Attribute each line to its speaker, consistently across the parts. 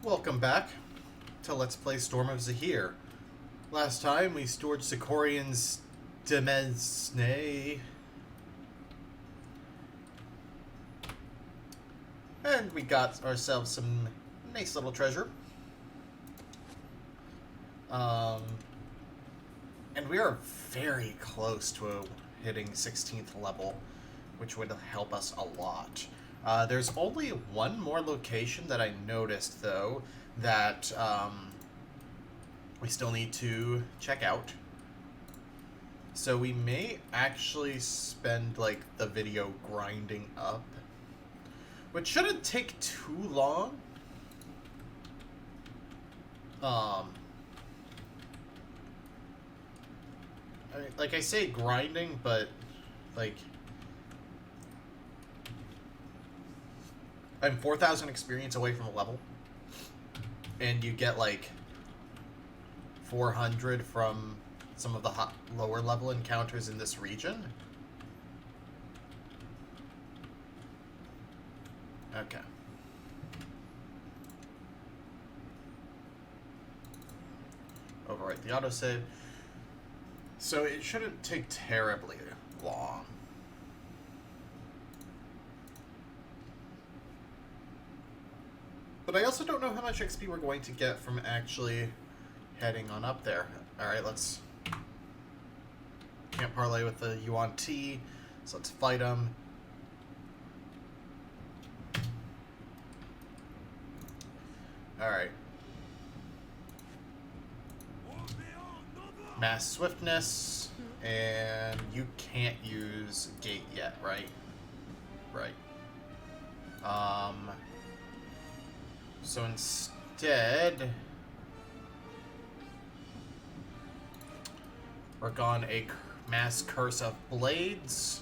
Speaker 1: Welcome back to Let's Play Storm of Zehir. Last time we stored Sikorian's Demesne. And we got ourselves some nice little treasure. And we are very close to hitting 16th level, which would help us a lot. There's only one more location that I noticed, though, that we still need to check out. So we may actually spend, like, the video grinding up, which shouldn't take too long. I mean, like I say grinding, but, like, I'm 4,000 experience away from a level, and you get, like, 400 from some of the lower level encounters in this region. Okay. Overwrite the autosave. So it shouldn't take terribly long. But I also don't know how much XP we're going to get from actually heading on up there. Alright, let's... Can't parlay with the Yuan T, so let's fight him. Alright. Mass Swiftness, and you can't use Gate yet, right? Right. So instead, work on a Mass Curse of Blades.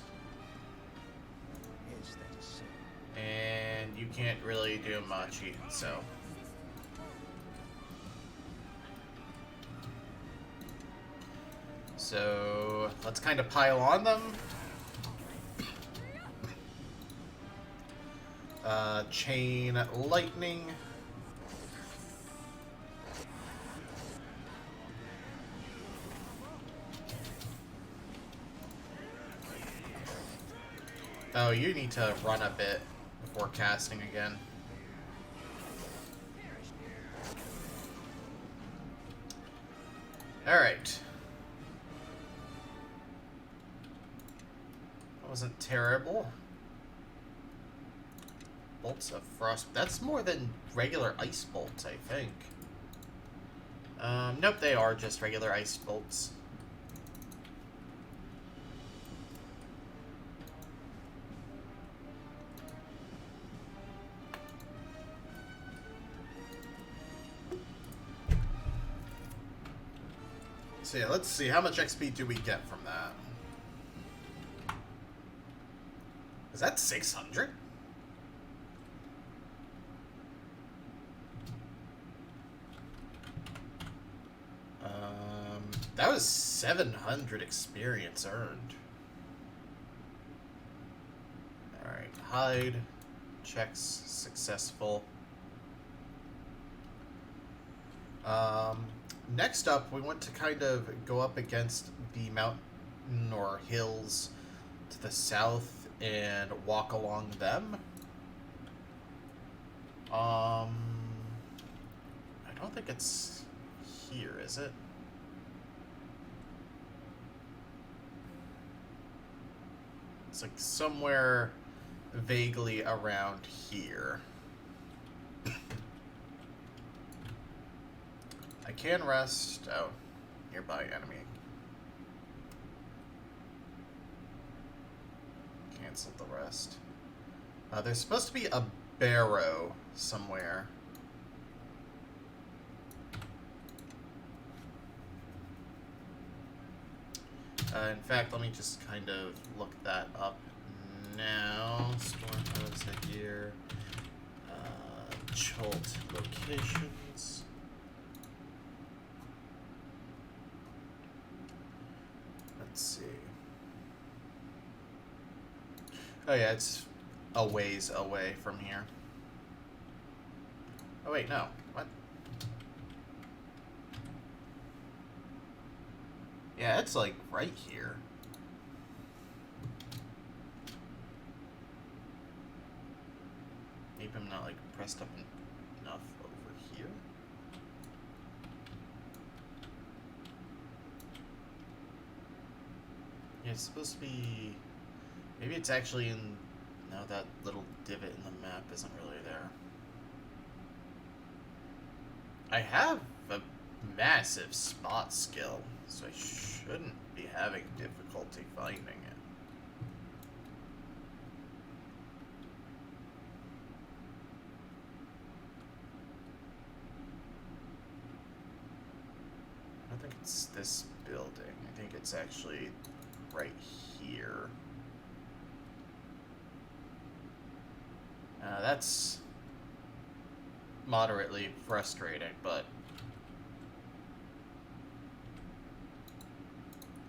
Speaker 1: And you can't really do much, so... So, let's kind of pile on them. Chain Lightning. Oh, you need to run a bit before casting again. Alright. Wasn't terrible. Bolts of Frost. That's more than regular ice bolts, I think. Nope, they are just regular ice bolts. So yeah, let's see. How much XP do we get from that? Is that 600? That was 700 experience earned. Alright, hide. Checks successful. Next up, we want to kind of go up against the mountain or hills to the south and walk along them. I don't think it's here, is it? It's like somewhere vaguely around here. I can rest. Oh, nearby enemy. Canceled the rest. There's supposed to be a barrow somewhere. In fact, let me just kind of look that up now. Storm of Zehir. Chult locations. Let's see. Oh yeah, it's a ways away from here. Oh wait, no. What? Yeah, it's like right here. Maybe I'm not like pressed up enough over here. Yeah, it's supposed to be... Maybe it's actually in... No, that little divot in the map isn't really there. I have a massive spot skill, so I shouldn't be having difficulty finding it. I don't think it's this building. I think it's actually right here. That's moderately frustrating, but...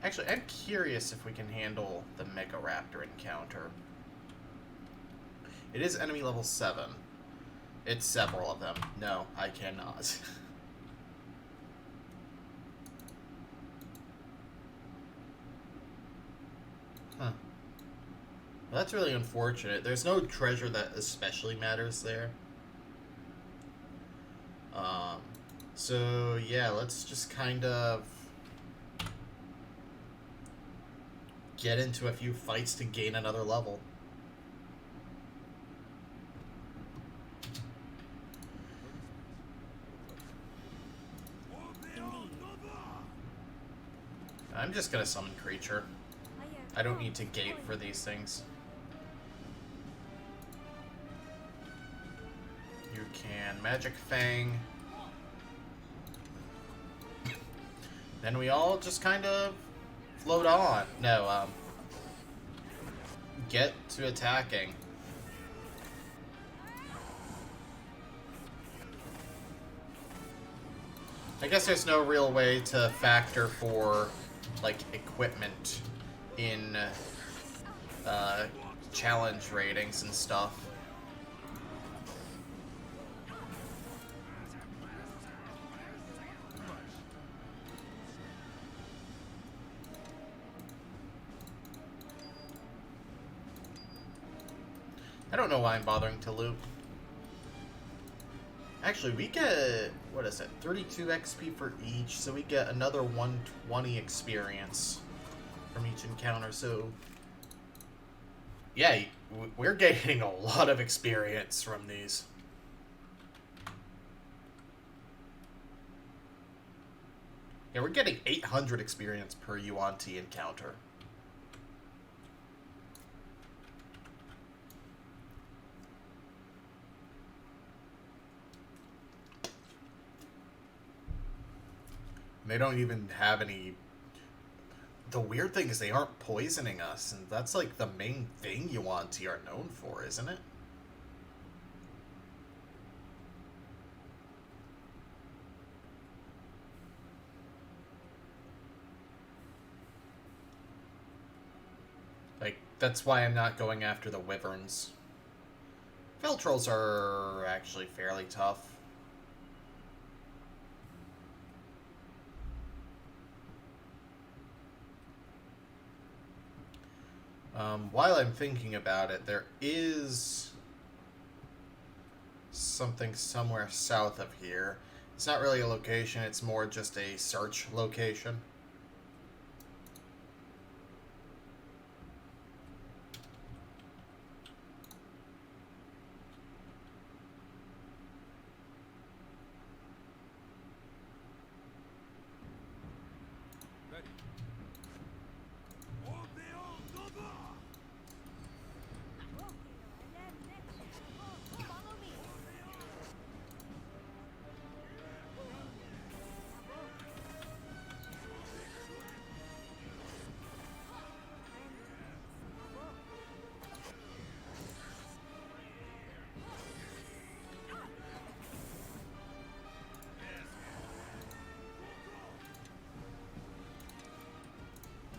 Speaker 1: Actually, I'm curious if we can handle the Mega Raptor encounter. It is enemy level 7. It's several of them. No, I cannot. Huh. Well, that's really unfortunate. There's no treasure that especially matters there. So yeah, let's just kind of get into a few fights to gain another level. I'm just gonna summon creature. I don't need to gate for these things. You can Magic Fang. Then we all just kind of float on. No, get to attacking. I guess there's no real way to factor for, like, equipment in challenge ratings and stuff. I don't know why I'm bothering to loot. Actually, we get, what is it, 32 XP for each, so we get another 120 experience from each encounter, so... Yeah, we're gaining a lot of experience from these. Yeah, we're getting 800 experience per Yuan-Ti encounter. They don't even have any... The weird thing is they aren't poisoning us, and that's like the main thing Yuan-Ti are known for, isn't it? Like, that's why I'm not going after the wyverns. Fell trolls are actually fairly tough. While I'm thinking about it, there is something somewhere south of here. It's not really a location, it's more just a search location.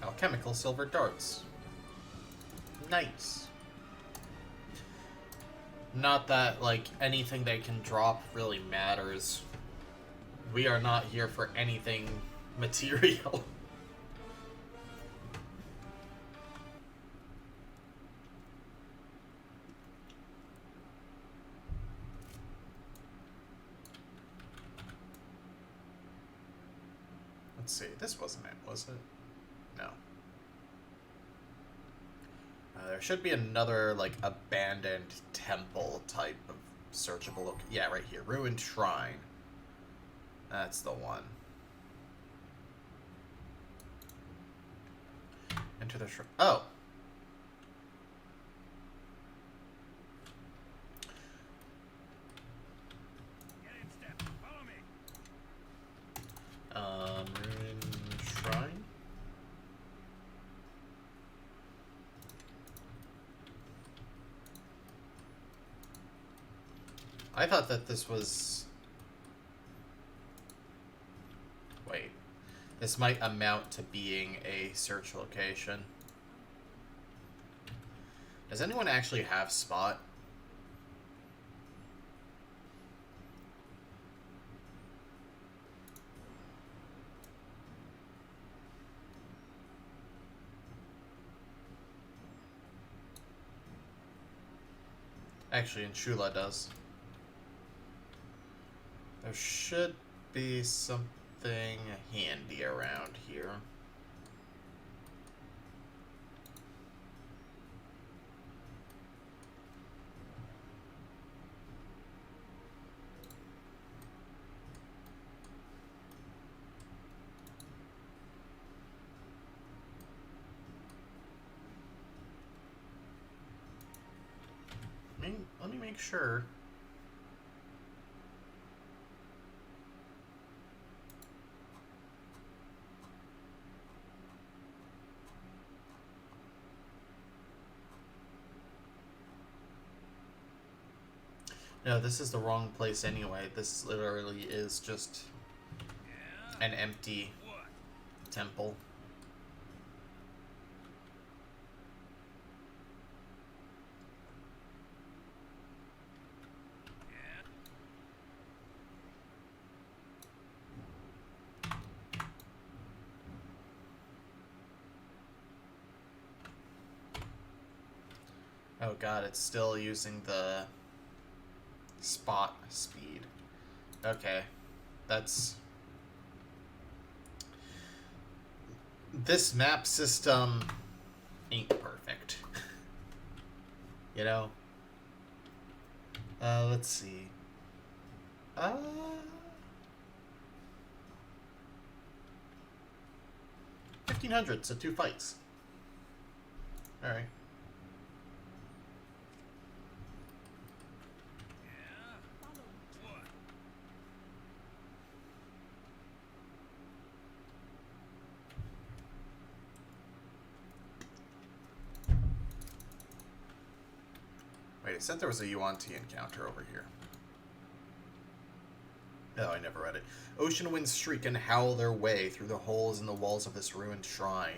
Speaker 1: Alchemical silver darts. Nice. Not that, like, anything they can drop really matters. We are not here for anything material. Let's see, this wasn't it, was it? No. There should be another, like, abandoned temple type of searchable yeah, right here. Ruined Shrine. That's the one. Enter the shrine. Oh! Ruined Shrine? I thought that this was... Wait. This might amount to being a search location. Does anyone actually have Spot? Actually, Shula does. There should be something handy around here. Let me make sure. No, this is the wrong place anyway. This literally is just an empty temple. Oh god, it's still using the spot speed. Okay, that's... This map system ain't perfect. You know? Let's see. 1500, so 2 fights. Alright. Wait, it said there was a Yuan-Ti encounter over here. No, I never read it. Ocean winds shriek and howl their way through the holes in the walls of this ruined shrine.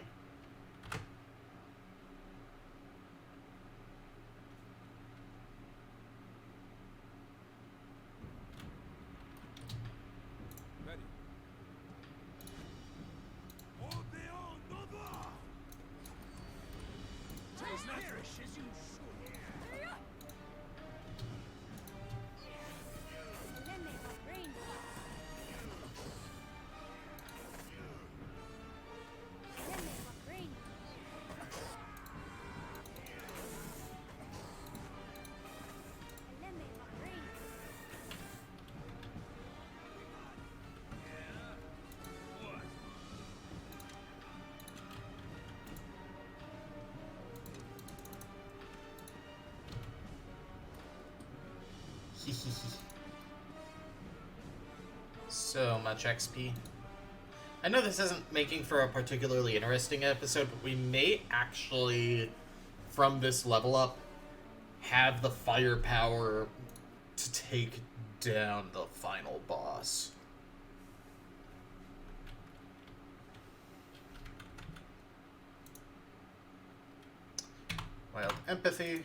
Speaker 1: So much XP. I know this isn't making for a particularly interesting episode, but we may actually, from this level up, have the firepower to take down the final boss. Wild Empathy.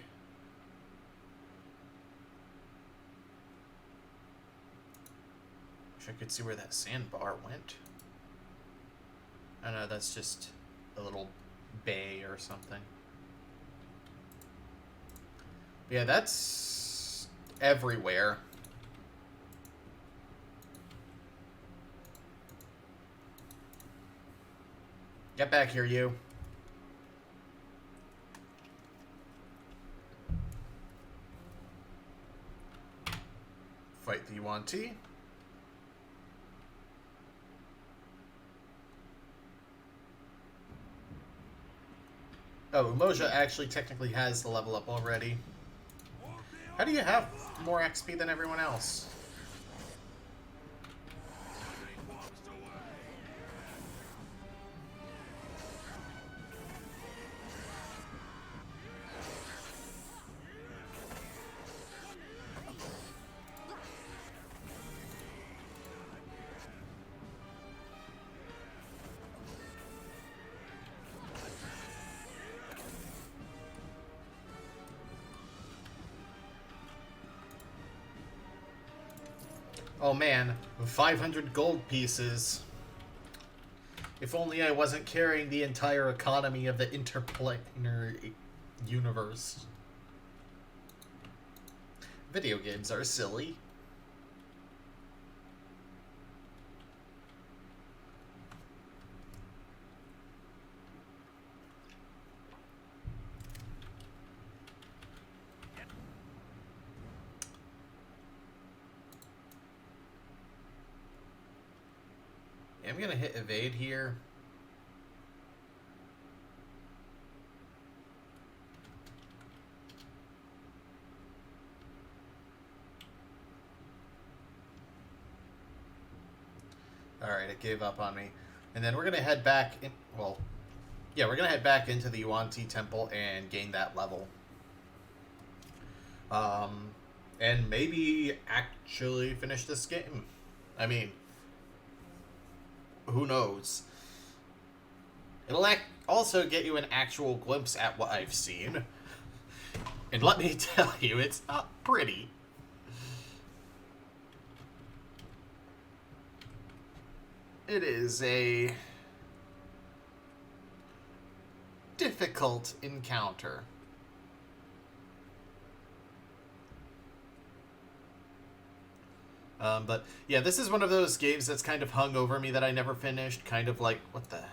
Speaker 1: Wish I could see where that sandbar went. I know, that's just a little bay or something. Yeah, that's everywhere. Get back here, you. Fight the Yuan-Ti. Oh, Umoja actually technically has the level up already. How do you have more XP than everyone else? Oh man, 500 gold pieces. If only I wasn't carrying the entire economy of the interplanar universe. Video games are silly. I'm gonna hit evade here. Alright, it gave up on me. And then we're gonna head back in, well, yeah, we're gonna head back into the Yuan-Ti temple and gain that level. And maybe actually finish this game. I mean, who knows? It'll also get you an actual glimpse at what I've seen. And let me tell you, it's not pretty. It is a difficult encounter. But yeah, this is one of those games that's kind of hung over me that I never finished. Kind of like, what the?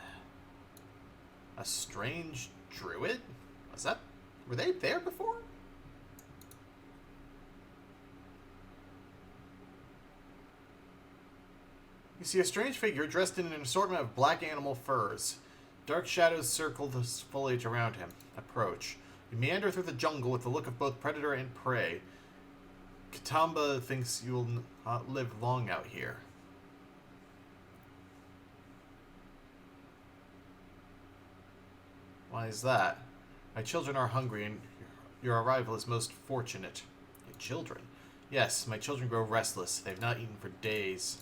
Speaker 1: A strange druid? Was that? Were they there before? You see a strange figure dressed in an assortment of black animal furs. Dark shadows circle the foliage around him. Approach. You meander through the jungle with the look of both predator and prey. Katamba thinks you'll not live long out here. Why is that? My children are hungry and your arrival is most fortunate. Your children? Yes, my children grow restless. They've not eaten for days.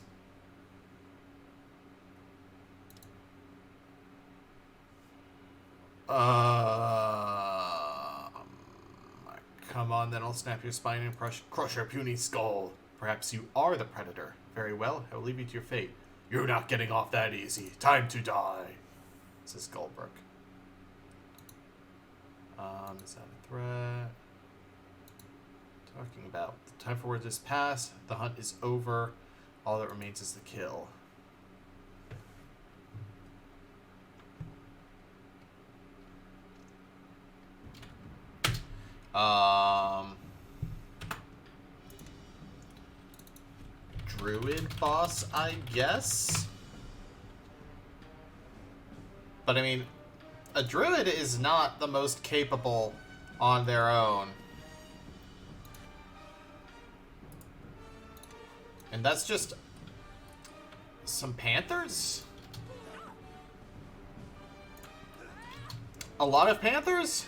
Speaker 1: Come on, then I'll snap your spine and crush your puny skull. Perhaps you are the predator. Very well, I will leave you to your fate. You're not getting off that easy. Time to die, says Goldberg. Is that a threat? Talking about the time for words is past. The hunt is over. All that remains is the kill. Druid boss, I guess? But I mean, a druid is not the most capable on their own. And that's just some panthers? A lot of panthers?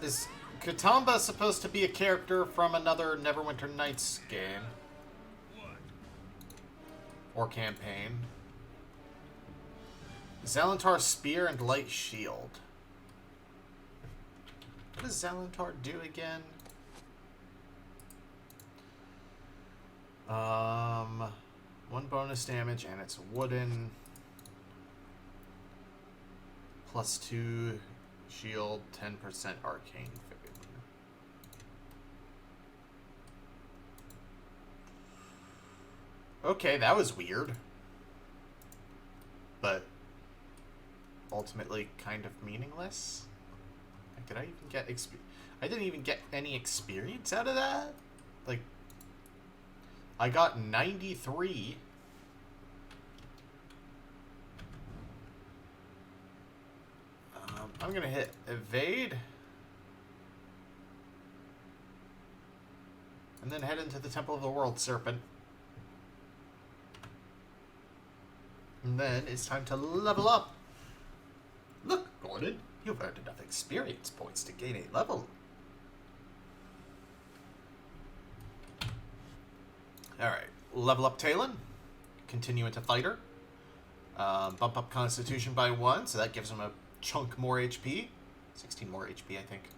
Speaker 1: This Katamba's supposed to be a character from another Neverwinter Nights game. Or campaign. Zalantar Spear and Light Shield. What does Zalantar do again? One bonus damage and it's wooden. +2 shield, 10% arcane failure. Okay, that was weird. But ultimately kind of meaningless. Like, did I even get I didn't even get any experience out of that? Like, I got 93. I'm gonna hit evade. And then head into the Temple of the World Serpent. And then it's time to level up. Look, Gordon, you've earned enough experience points to gain a level. Alright, level up Talon. Continue into Fighter. Bump up Constitution by 1, so that gives him a chunk more HP. 16 more HP, I think.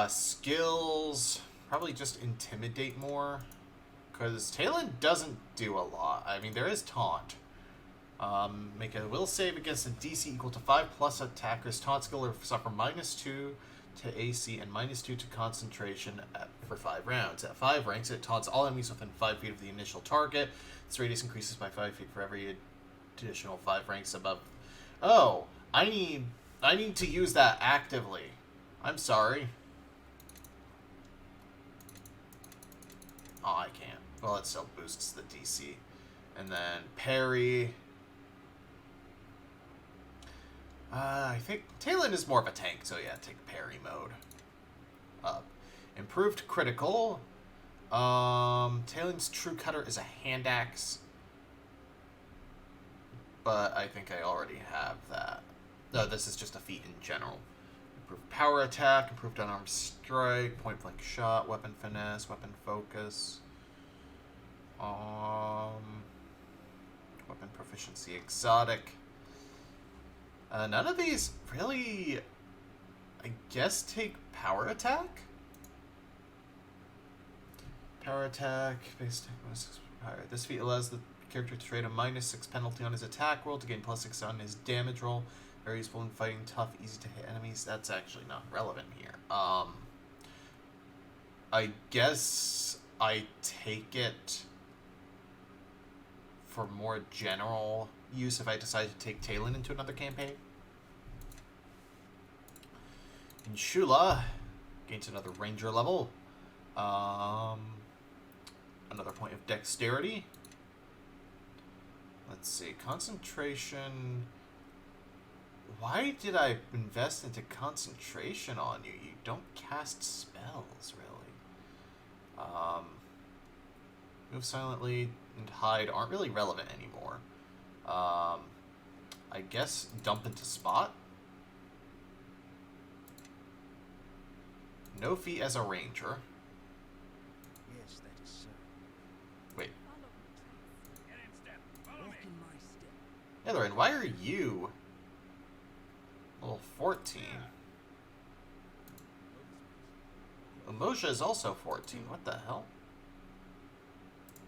Speaker 1: Skills, probably just Intimidate more. Because Talon doesn't do a lot. I mean, there is Taunt. Make a will save against a DC equal to 5 plus attacker's taunt skill or suffer -2 to AC and -2 to concentration for 5 rounds. At 5 ranks, it taunts all enemies within 5 feet of the initial target. Its radius increases by 5 feet for every additional 5 ranks above. Oh, I need to use that actively. I'm sorry. Oh, I can't. Well, it still boosts the DC. And then parry. I think Talon is more of a tank, so yeah, take parry mode. Improved critical. Talon's True Cutter is a hand axe. But I think I already have that. No, this is just a feat in general. Improved power attack, improved unarmed strike, point blank shot, weapon finesse, weapon focus. Weapon proficiency exotic. None of these really, I guess, take power attack? Power attack, base attack, -6 power. This feat allows the character to trade a -6 penalty on his attack roll to gain +6 on his damage roll. Very useful in fighting tough, easy to hit enemies. That's actually not relevant here. I guess I take it for more general use if I decide to take Talon into another campaign. And Shula gains another ranger level. Another point of dexterity. Let's see, concentration. Why did I invest into concentration on you? You don't cast spells, really. Move silently and hide aren't really relevant anymore. I guess dump into spot. No feat as a ranger.
Speaker 2: Yes, that is so.
Speaker 1: Wait.
Speaker 2: Get in step. Follow me. In my step.
Speaker 1: Etherin, why are you level 14? Emoja is also 14. What the hell?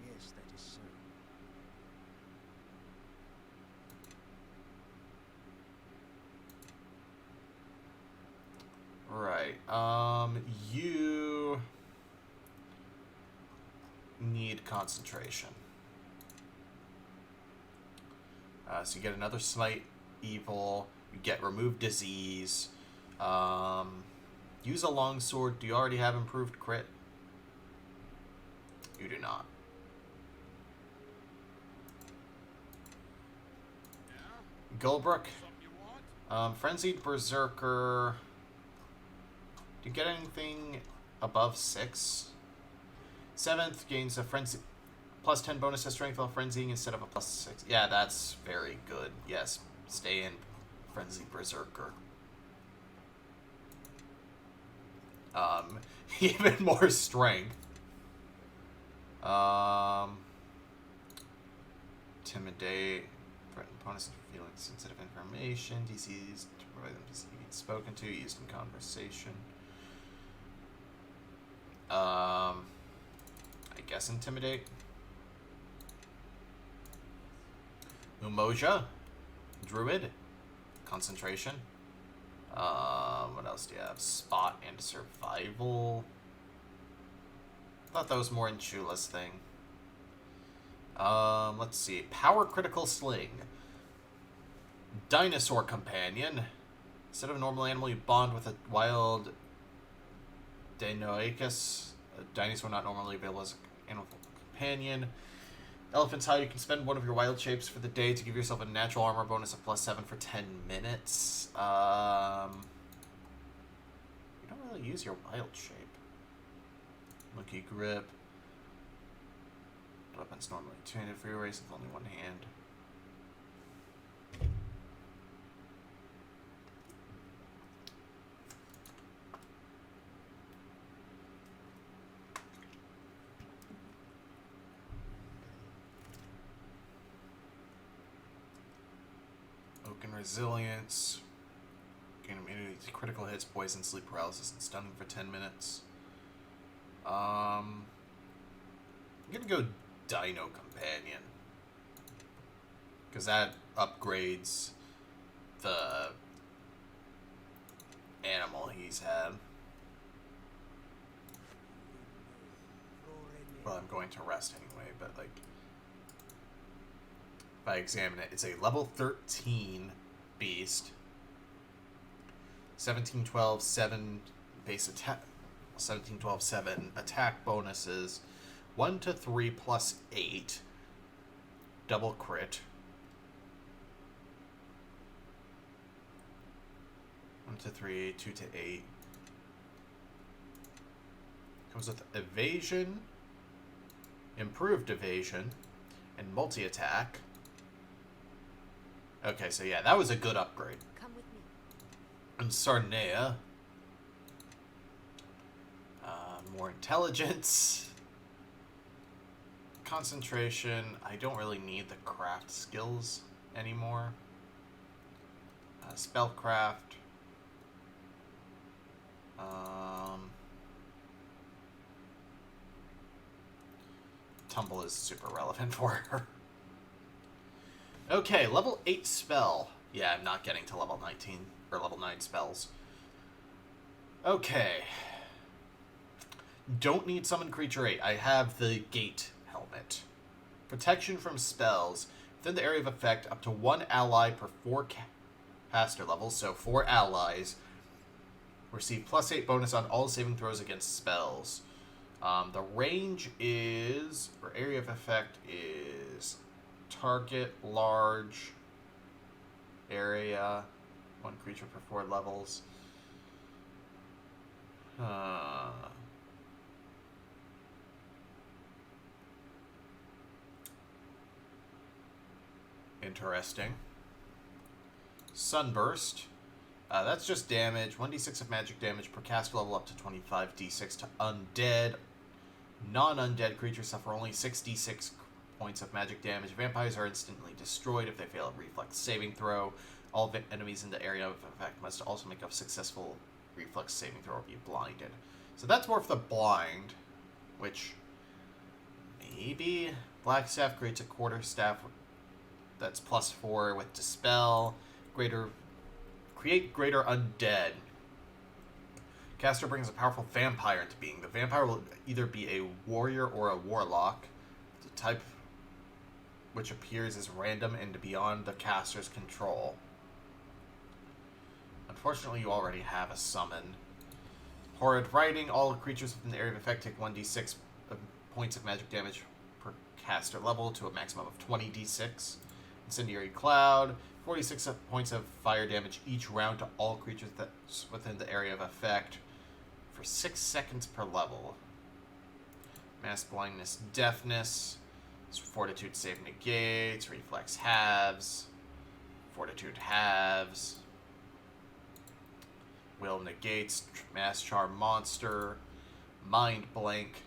Speaker 2: Yes, that is so.
Speaker 1: Right. You need concentration. So you get another smite evil. You get remove disease. Use a longsword. Do you already have improved crit? You do not. Gullbrook. Frenzied Berserker. Do you get anything above 6? 7th gains a frenzy +10 bonus to strength while frenzying instead of a +6. Yeah, that's very good. Yes, stay in Frenzied Berserker. Even more strength. Intimidate. Threaten opponents into feeling sensitive information. DCs to provide them to being spoken to, used in conversation. I guess intimidate. Umoja. Druid. Concentration. What else do you have? Spot and survival. Thought that was more in Chula's thing. Let's see. Power critical sling. Dinosaur companion. Instead of a normal animal, you bond with a wild Deinonychus. A dinosaur not normally available as an animal companion. Elephant's hide. You can spend one of your wild shapes for the day to give yourself a natural armor bonus of +7 for 10 minutes. You don't really use your wild shape. Monkey grip. Weapons normally tuned for your race with only one hand. Oaken resilience. Gain immunity to critical hits, poison, sleep paralysis, and stunning for 10 minutes. I'm gonna go Dino Companion, because that upgrades the animal he's had. Well, I'm going to rest anyway, but like, if I examine it, it's a level 13 beast. 17, 12, 7 base attack. 17, 12, 7 attack bonuses. 1 to 3 plus 8. Double crit. 1 to 3, 2 to 8. Comes with evasion, improved evasion, and multi-attack. Okay, so yeah, that was a good upgrade.
Speaker 3: Come with me.
Speaker 1: And Sarnea. More intelligence. Concentration. I don't really need the craft skills anymore. Spellcraft. Tumble is super relevant for her. Okay, level 8 spell. Yeah, I'm not getting to level 19 or level 9 spells. Okay. Don't need summon creature 8. I have the gate helmet. Protection from spells. Within the area of effect, up to 1 ally per 4 caster levels, so 4 allies receive +8 bonus on all saving throws against spells. The range is, or area of effect is, target, large, area, 1 creature per 4 levels. Interesting. Sunburst. That's just damage. 1d6 of magic damage per caster level up to 25d6 to undead. Non-undead creatures suffer only 6d6 points of magic damage. Vampires are instantly destroyed if they fail a reflex saving throw. All enemies in the area of effect must also make a successful reflex saving throw or be blinded. So that's more for the blind, which maybe Blackstaff creates a quarterstaff that's +4 with Dispel. Create greater undead. Caster brings a powerful vampire into being. The vampire will either be a warrior or a warlock. The type which appears as random and beyond the caster's control. Unfortunately, you already have a summon. Horrid Writing. All creatures within the area of effect take 1d6 points of magic damage per caster level to a maximum of 20d6. Incendiary Cloud. 46 points of fire damage each round to all creatures that's within the area of effect for 6 seconds per level. Mass Blindness, Deafness. Fortitude save negates. Reflex halves. Fortitude halves. Will negates, mass charm monster, mind blank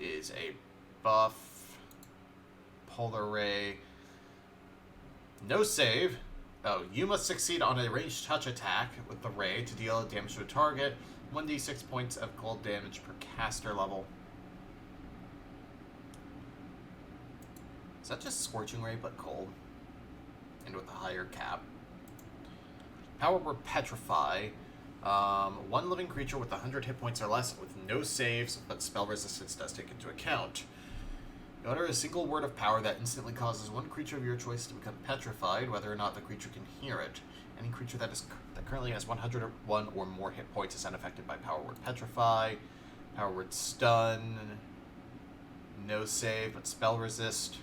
Speaker 1: is a buff, polar ray, no save. Oh, you must succeed on a ranged touch attack with the ray to deal damage to a target, 1d6 points of cold damage per caster level. Is that just Scorching Ray but cold? And with a higher cap. Power Word Petrify. One living creature with 100 hit points or less with no saves, but spell resistance does take into account. You utter a single word of power that instantly causes one creature of your choice to become petrified, whether or not the creature can hear it. Any creature that currently has 101 or more hit points is unaffected by Power Word Petrify. Power Word Stun. No save, but spell resist.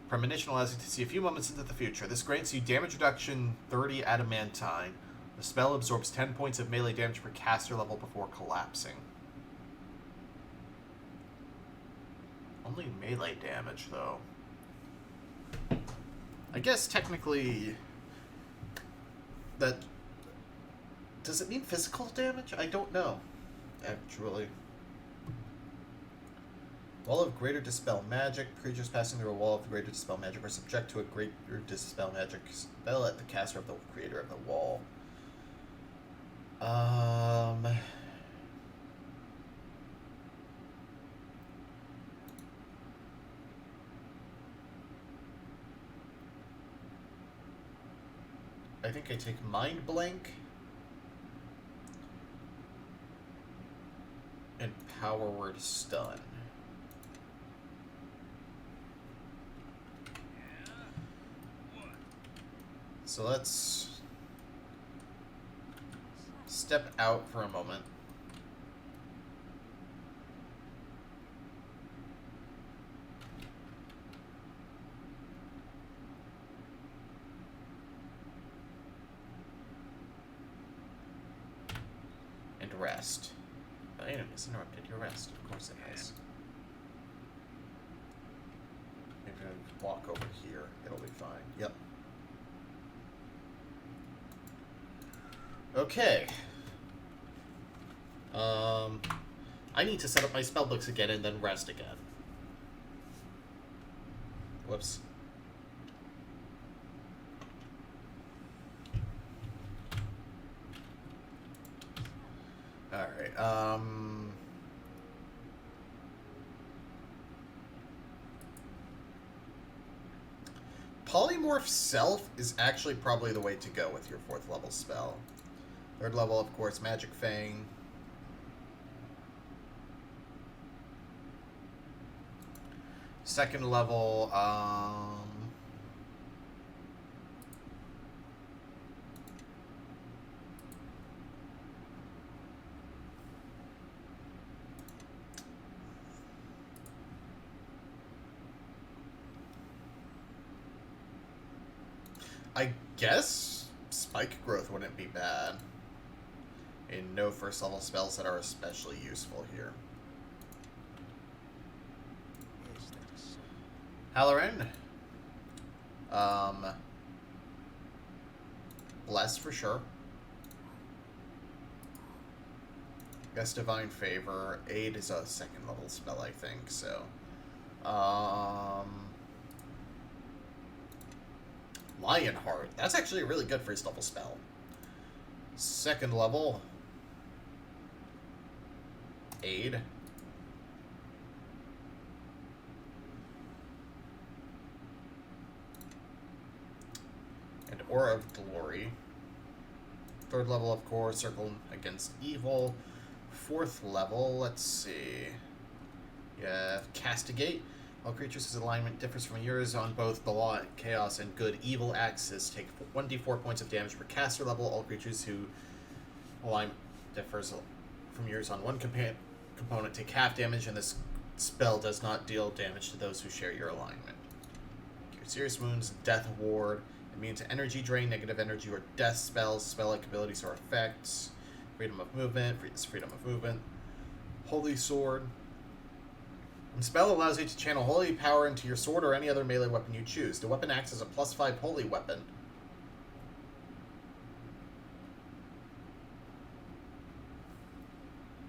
Speaker 1: Premonition allows you to see a few moments into the future. This grants you damage reduction 30 adamantine. The spell absorbs 10 points of melee damage per caster level before collapsing. Only melee damage, though. I guess technically that... Does it mean physical damage? I don't know, actually. Wall of Greater Dispel Magic. Creatures passing through a wall of Greater Dispel Magic are subject to a Greater Dispel Magic spell at the caster of the creator of the wall. I think I take Mind Blank and Power Word Stun. So let's step out for a moment. And rest. The item has interrupted your rest. Of course it has. Maybe I'll walk over here. It'll be fine. Yep. Okay. I need to set up my spellbooks again and then rest again. Whoops. Alright, Polymorph Self is actually probably the way to go with your 4th level spell. 3rd level, of course, Magic Fang. Second level, I guess Spike Growth wouldn't be bad. And no 1st level spells that are especially useful here. Halloran. Bless for sure. Guess Divine Favor. Aid is a 2nd level spell, I think, so. Lionheart. That's actually a really good 1st level spell. 2nd level. Aid. And Aura of Glory. 3rd level, of course, Circle Against Evil. 4th level, let's see. You have Castigate. All creatures whose alignment differs from yours on both the Law, Chaos, and Good Evil axis take 1d4 points of damage per caster level. All creatures whose alignment differs from yours on one component take half damage, and this spell does not deal damage to those who share your alignment. Cure serious wounds, Death Ward, immune to energy drain, negative energy, or death spells, spell-like abilities or effects. Freedom of movement, freedom of movement. Holy Sword. The spell allows you to channel holy power into your sword or any other melee weapon you choose. The weapon acts as a +5 holy weapon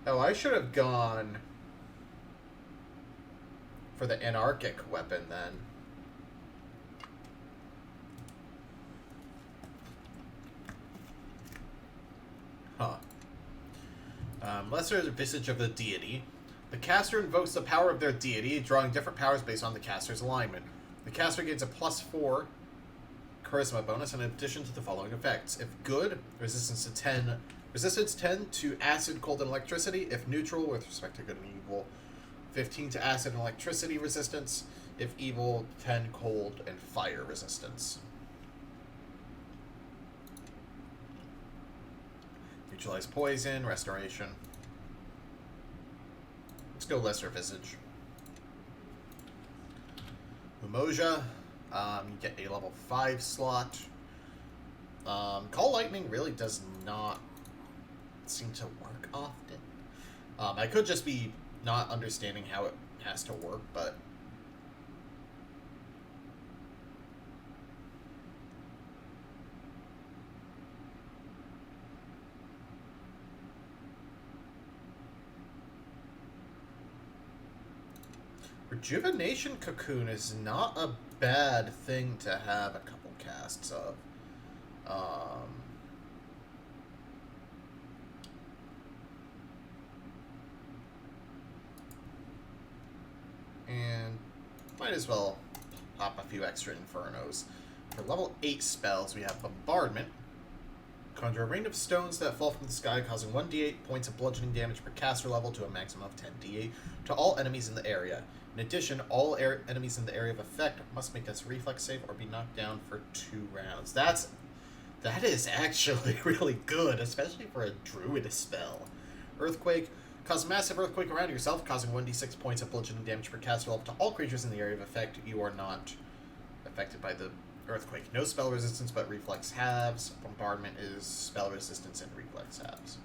Speaker 1: Oh, I should have gone for the anarchic weapon then. Huh. Lesser Visage of the Deity. The caster invokes the power of their deity, drawing different powers based on the caster's alignment. The caster gains a +4 charisma bonus in addition to the following effects. If good, resistance 10 to acid, cold, and electricity. If neutral, with respect to good and evil, 15 to acid and electricity resistance. If evil, 10 cold and fire resistance. Neutralize poison, restoration. Let's go Lesser Visage. Umoja, you get a level 5 slot. Call Lightning really does not seem to work often. I could just be not understanding how it has to work, but... Rejuvenation Cocoon is not a bad thing to have a couple casts of. And might as well pop a few extra Infernos. For level 8 spells, we have Bombardment. Conjure a rain of stones that fall from the sky, causing 1d8 points of bludgeoning damage per caster level to a maximum of 10d8 to all enemies in the area. In addition, all enemies in the area of effect must make a reflex save or be knocked down for 2 rounds. That is actually really good, especially for a druid spell. Earthquake. Cause a massive earthquake around yourself, causing 1d6 points of bludgeoning damage per caster level to all creatures in the area of effect. You are not affected by the earthquake. No spell resistance, but reflex halves. Bombardment is spell resistance and reflex halves.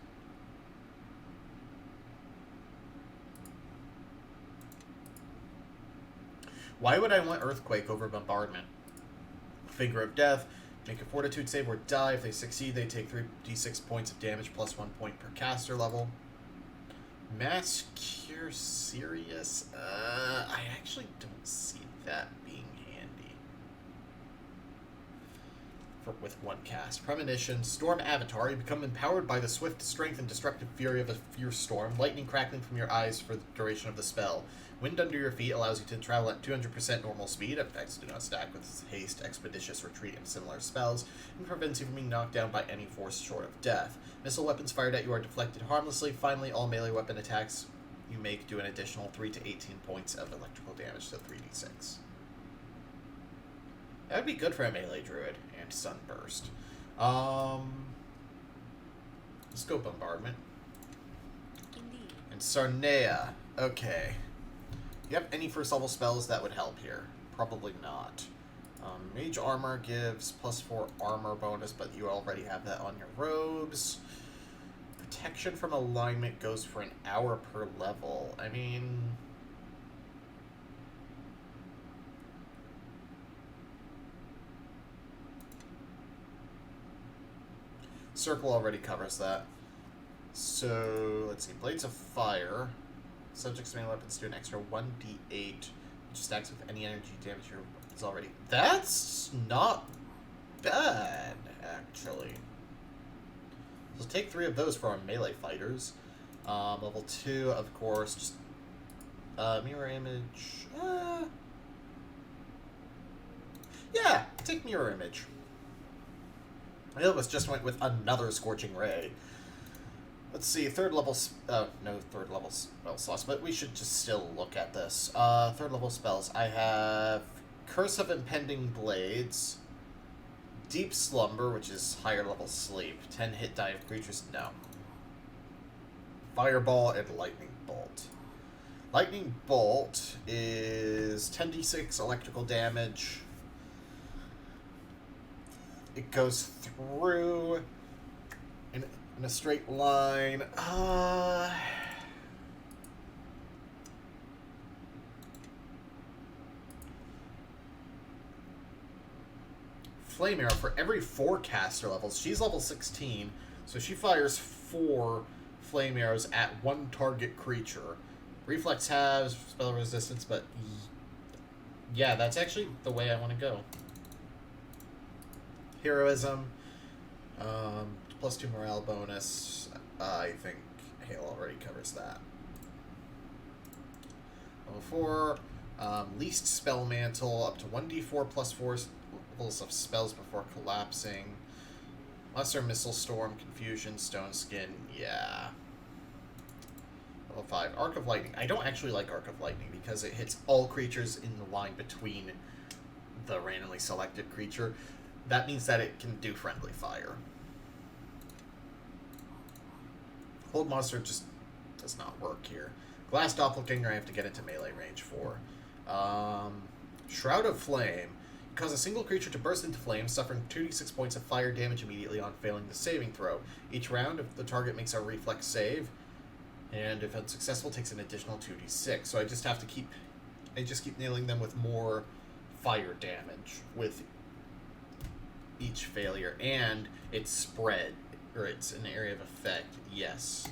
Speaker 1: Why would I want Earthquake over Bombardment? Finger of Death. Make a Fortitude save or die. If they succeed, they take 3d6 points of damage plus 1 point per caster level. Mass Cure Serious? I actually don't see that being handy. With 1 cast. Premonition. Storm Avatar. You become empowered by the swift strength and destructive fury of a fierce storm. Lightning crackling from your eyes for the duration of the spell. Wind under your feet allows you to travel at 200% normal speed. Effects do not stack with haste, expeditious retreat, and similar spells, and prevents you from being knocked down by any force short of death. Missile weapons fired at you are deflected harmlessly. Finally, all melee weapon attacks you make do an additional 3 to 18 points of electrical damage to 3d6. That would be good for a melee druid. And Sunburst. Let's go Bombardment.
Speaker 3: Indeed.
Speaker 1: And Sarnea. Okay. You have any first level spells that would help here? Probably not. Mage Armor gives +4 armor bonus, but you already have that on your robes. Protection from alignment goes for an hour per level. I mean... Circle already covers that. So, let's see. Blades of Fire. Subject's main weapons do an extra 1d8, which stacks with any energy damage your weapons already. That's not bad, actually. So take 3 of those for our melee fighters. Level 2, of course, just mirror image. Yeah, take mirror image. I almost just went with another Scorching Ray. Let's see, no third level spell slots, but we should just still look at this. Third level spells. I have Curse of Impending Blades, Deep Slumber, which is higher level sleep, 10 hit die of creatures, no. Fireball and Lightning Bolt. Lightning Bolt is 10d6 electrical damage. It goes through in a straight line. Flame Arrow for every 4 caster levels. She's level 16, so she fires 4 flame arrows at one target creature. Reflex has spell resistance, but yeah, that's actually the way I want to go. Heroism, +2 morale bonus. I think Hail already covers that. Level 4, least spell mantle, up to 1d4 +4 levels of spells before collapsing. Lesser Missile Storm, Confusion, Stone Skin, yeah. Level 5, Arc of Lightning. I don't actually like Arc of Lightning because it hits all creatures in the line between the randomly selected creature. That means that it can do friendly fire. Hold Monster just does not work here. Glass Doppelganger I have to get into melee range for. Shroud of Flame. Cause a single creature to burst into flames, suffering 2d6 points of fire damage immediately on failing the saving throw. Each round, if the target makes a reflex save, and if unsuccessful, takes an additional 2d6. So I just have to keep nailing them with more fire damage with each failure, and it's spread, or it's an area of effect. Yes.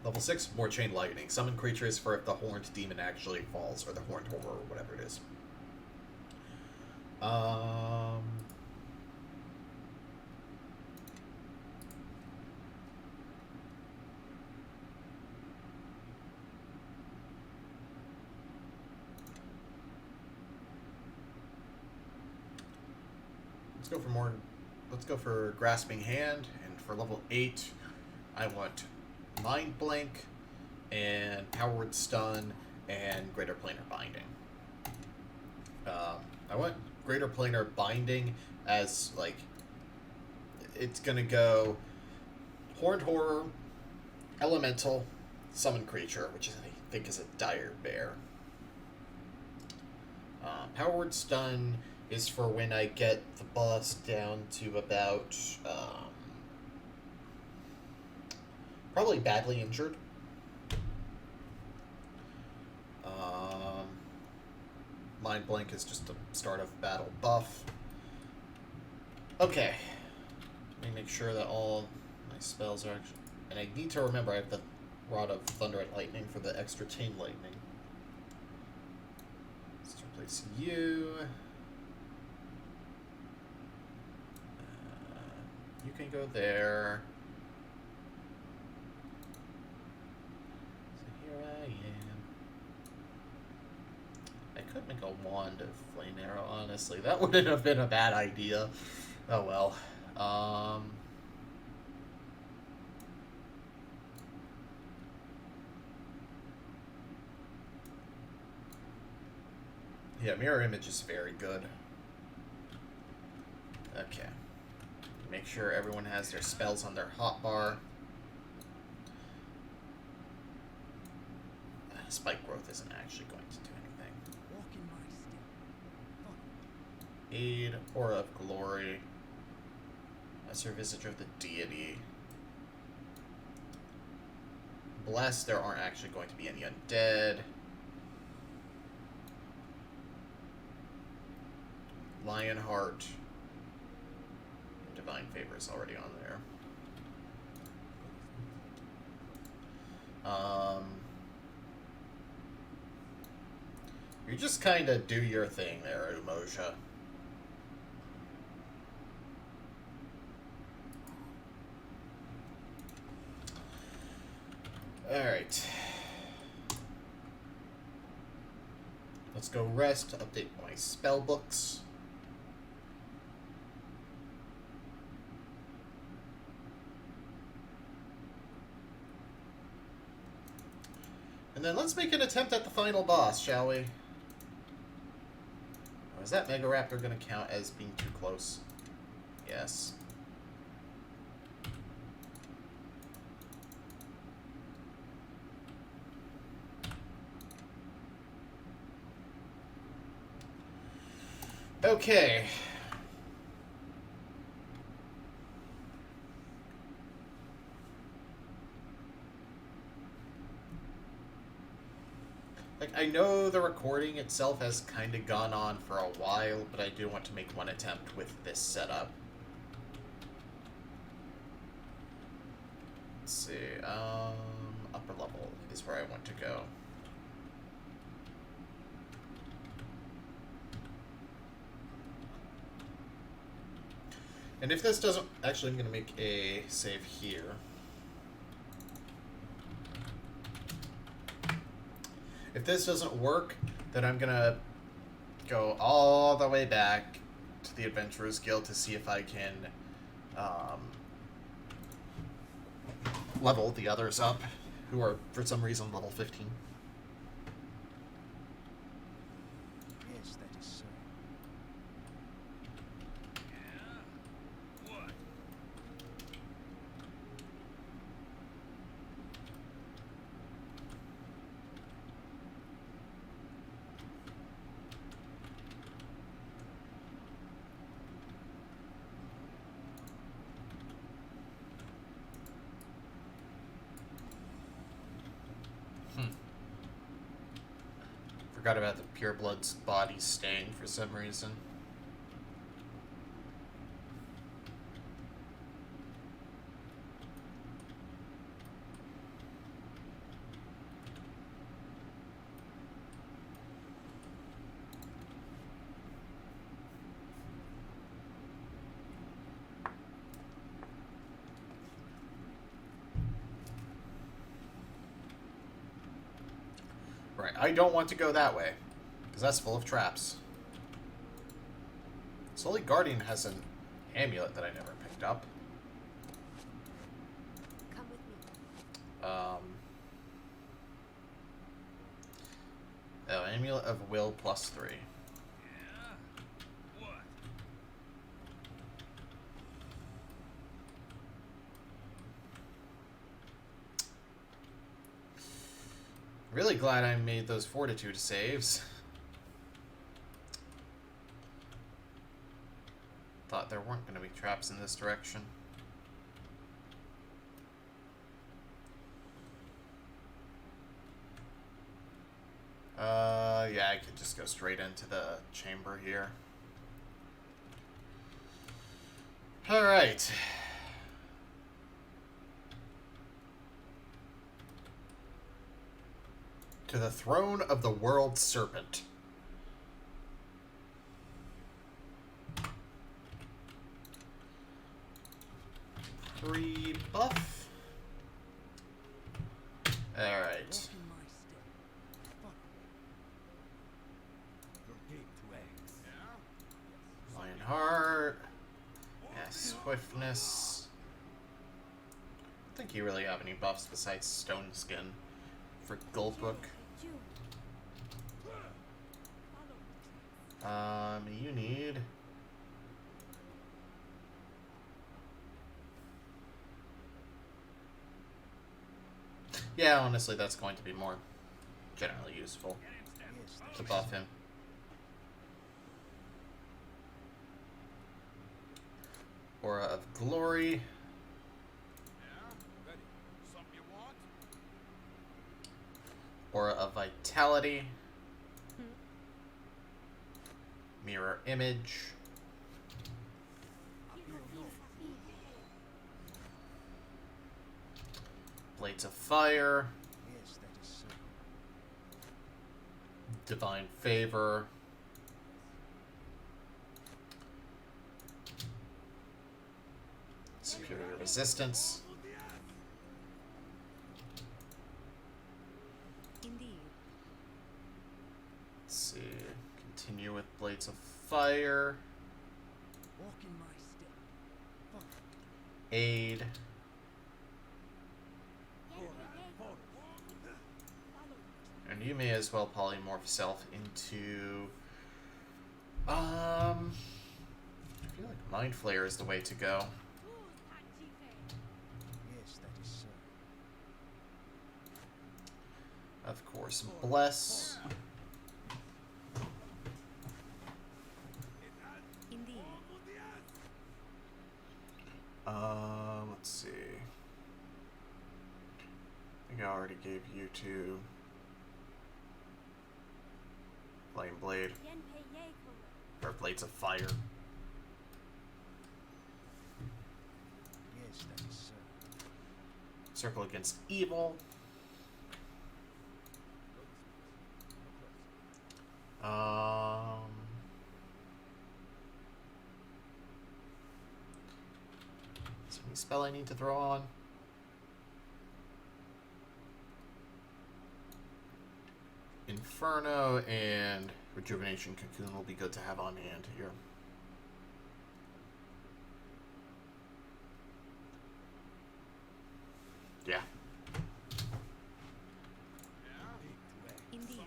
Speaker 1: Level 6, more Chain Lightning. Summon creatures for if the Horned Demon actually falls, or the Horned Horror, or whatever it is. Let's go for Grasping Hand, and for level 8, I want Mind Blank, and Powered Stun, and Greater Planar Binding. I want Greater Planar Binding as, like, it's gonna go Horned Horror, Elemental, Summon Creature, which is, I think is a Dire Bear. Powered Stun is for when I get the boss down to about, probably badly injured. Mind Blank is just a start of battle buff. Okay. Let me make sure that all my spells are actually... And I need to remember I have the Rod of Thunder and Lightning for the extra Chain Lightning. Let's replace you. You can go there. So here I am. I could make a wand of flame arrow, honestly. That wouldn't have been a bad idea. Oh well. Yeah, mirror image is very good. Okay. Make sure everyone has their spells on their hotbar. Spike growth isn't actually going to do anything.
Speaker 2: Walk in my step.
Speaker 1: Aid, Aura of Glory, Lesser Visitor of the Deity. Bless, there aren't actually going to be any undead. Lionheart. Divine Favor is already on there. You just kind of do your thing there, Umoja. Alright. Let's go rest, update my spell books. And then let's make an attempt at the final boss, shall we? Is that Mega Raptor going to count as being too close? Yes. Okay. Like, I know the recording itself has kind of gone on for a while, but I do want to make one attempt with this setup. see. Upper level is where I want to go. And if this doesn't... Actually, I'm going to make a save here. If this doesn't work, then I'm going to go all the way back to the Adventurers Guild to see if I can level the others up, who are, for some reason, level 15.
Speaker 2: Yes, that is so. Yeah? What?
Speaker 1: Forgot about the pureblood's body staying for some reason. Right, I don't want to go that way, because that's full of traps. Sully Guardian has an amulet that I never picked up.
Speaker 3: Come with me.
Speaker 1: Oh, Amulet of Will +3.
Speaker 2: Yeah? What?
Speaker 1: Really glad I made those fortitude saves. Thought there weren't going to be traps in this direction. Yeah, I could just go straight into the chamber here. Alright. To the throne of the World Serpent. Pre-buff. Alright.
Speaker 2: Walk in my step. Follow me. Your gate to eggs. Yeah?
Speaker 1: Lionheart. Yeah, swiftness. I don't think you really have any buffs besides Stone Skin for Goldbook.
Speaker 3: June. Follow.
Speaker 1: You need... Yeah, honestly, that's going to be more generally useful
Speaker 2: Yes, that
Speaker 1: to
Speaker 2: is
Speaker 1: buff him. Aura of Glory.
Speaker 2: Yeah? Ready. Something you want?
Speaker 1: Aura of Vitality.
Speaker 3: Hmm.
Speaker 1: Mirror Image. Blades of Fire.
Speaker 2: Yes, that is so.
Speaker 1: Divine Favor. Superior Resistance.
Speaker 3: Indeed.
Speaker 1: Let's see. Continue with Blades of Fire.
Speaker 2: Walk in my step. Follow.
Speaker 1: Aid.
Speaker 2: Follow.
Speaker 1: And you may as well polymorph self into... I feel like Mind Flayer is the way to go.
Speaker 2: Yes, that is so.
Speaker 1: Of course, Bless.
Speaker 3: Indeed.
Speaker 1: Let's see. I think I already gave you two Flame Blade, or Blades of Fire.
Speaker 2: Yes, that is so.
Speaker 1: Circle against evil. Is there any spell I need to throw on? Inferno and Rejuvenation Cocoon will be good to have on hand here. Yeah.
Speaker 3: Indeed.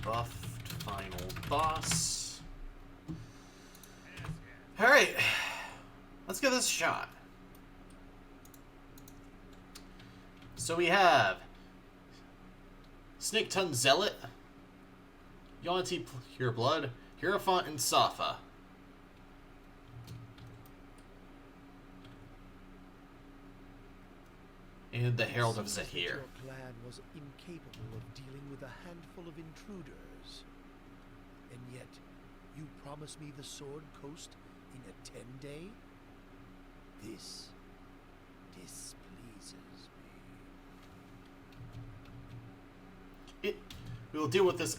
Speaker 1: Buffed final boss. Alright. Let's give this a shot. So we have Snake Tongue Zealot, Yonti Pureblood, Hierophant, and Safa. And the Herald of
Speaker 4: Seems that
Speaker 1: Zehir.
Speaker 4: Your clan was incapable of dealing with a handful of intruders. And yet, you promised me the Sword Coast in a 10-day? This displeases me.
Speaker 1: We will deal with this.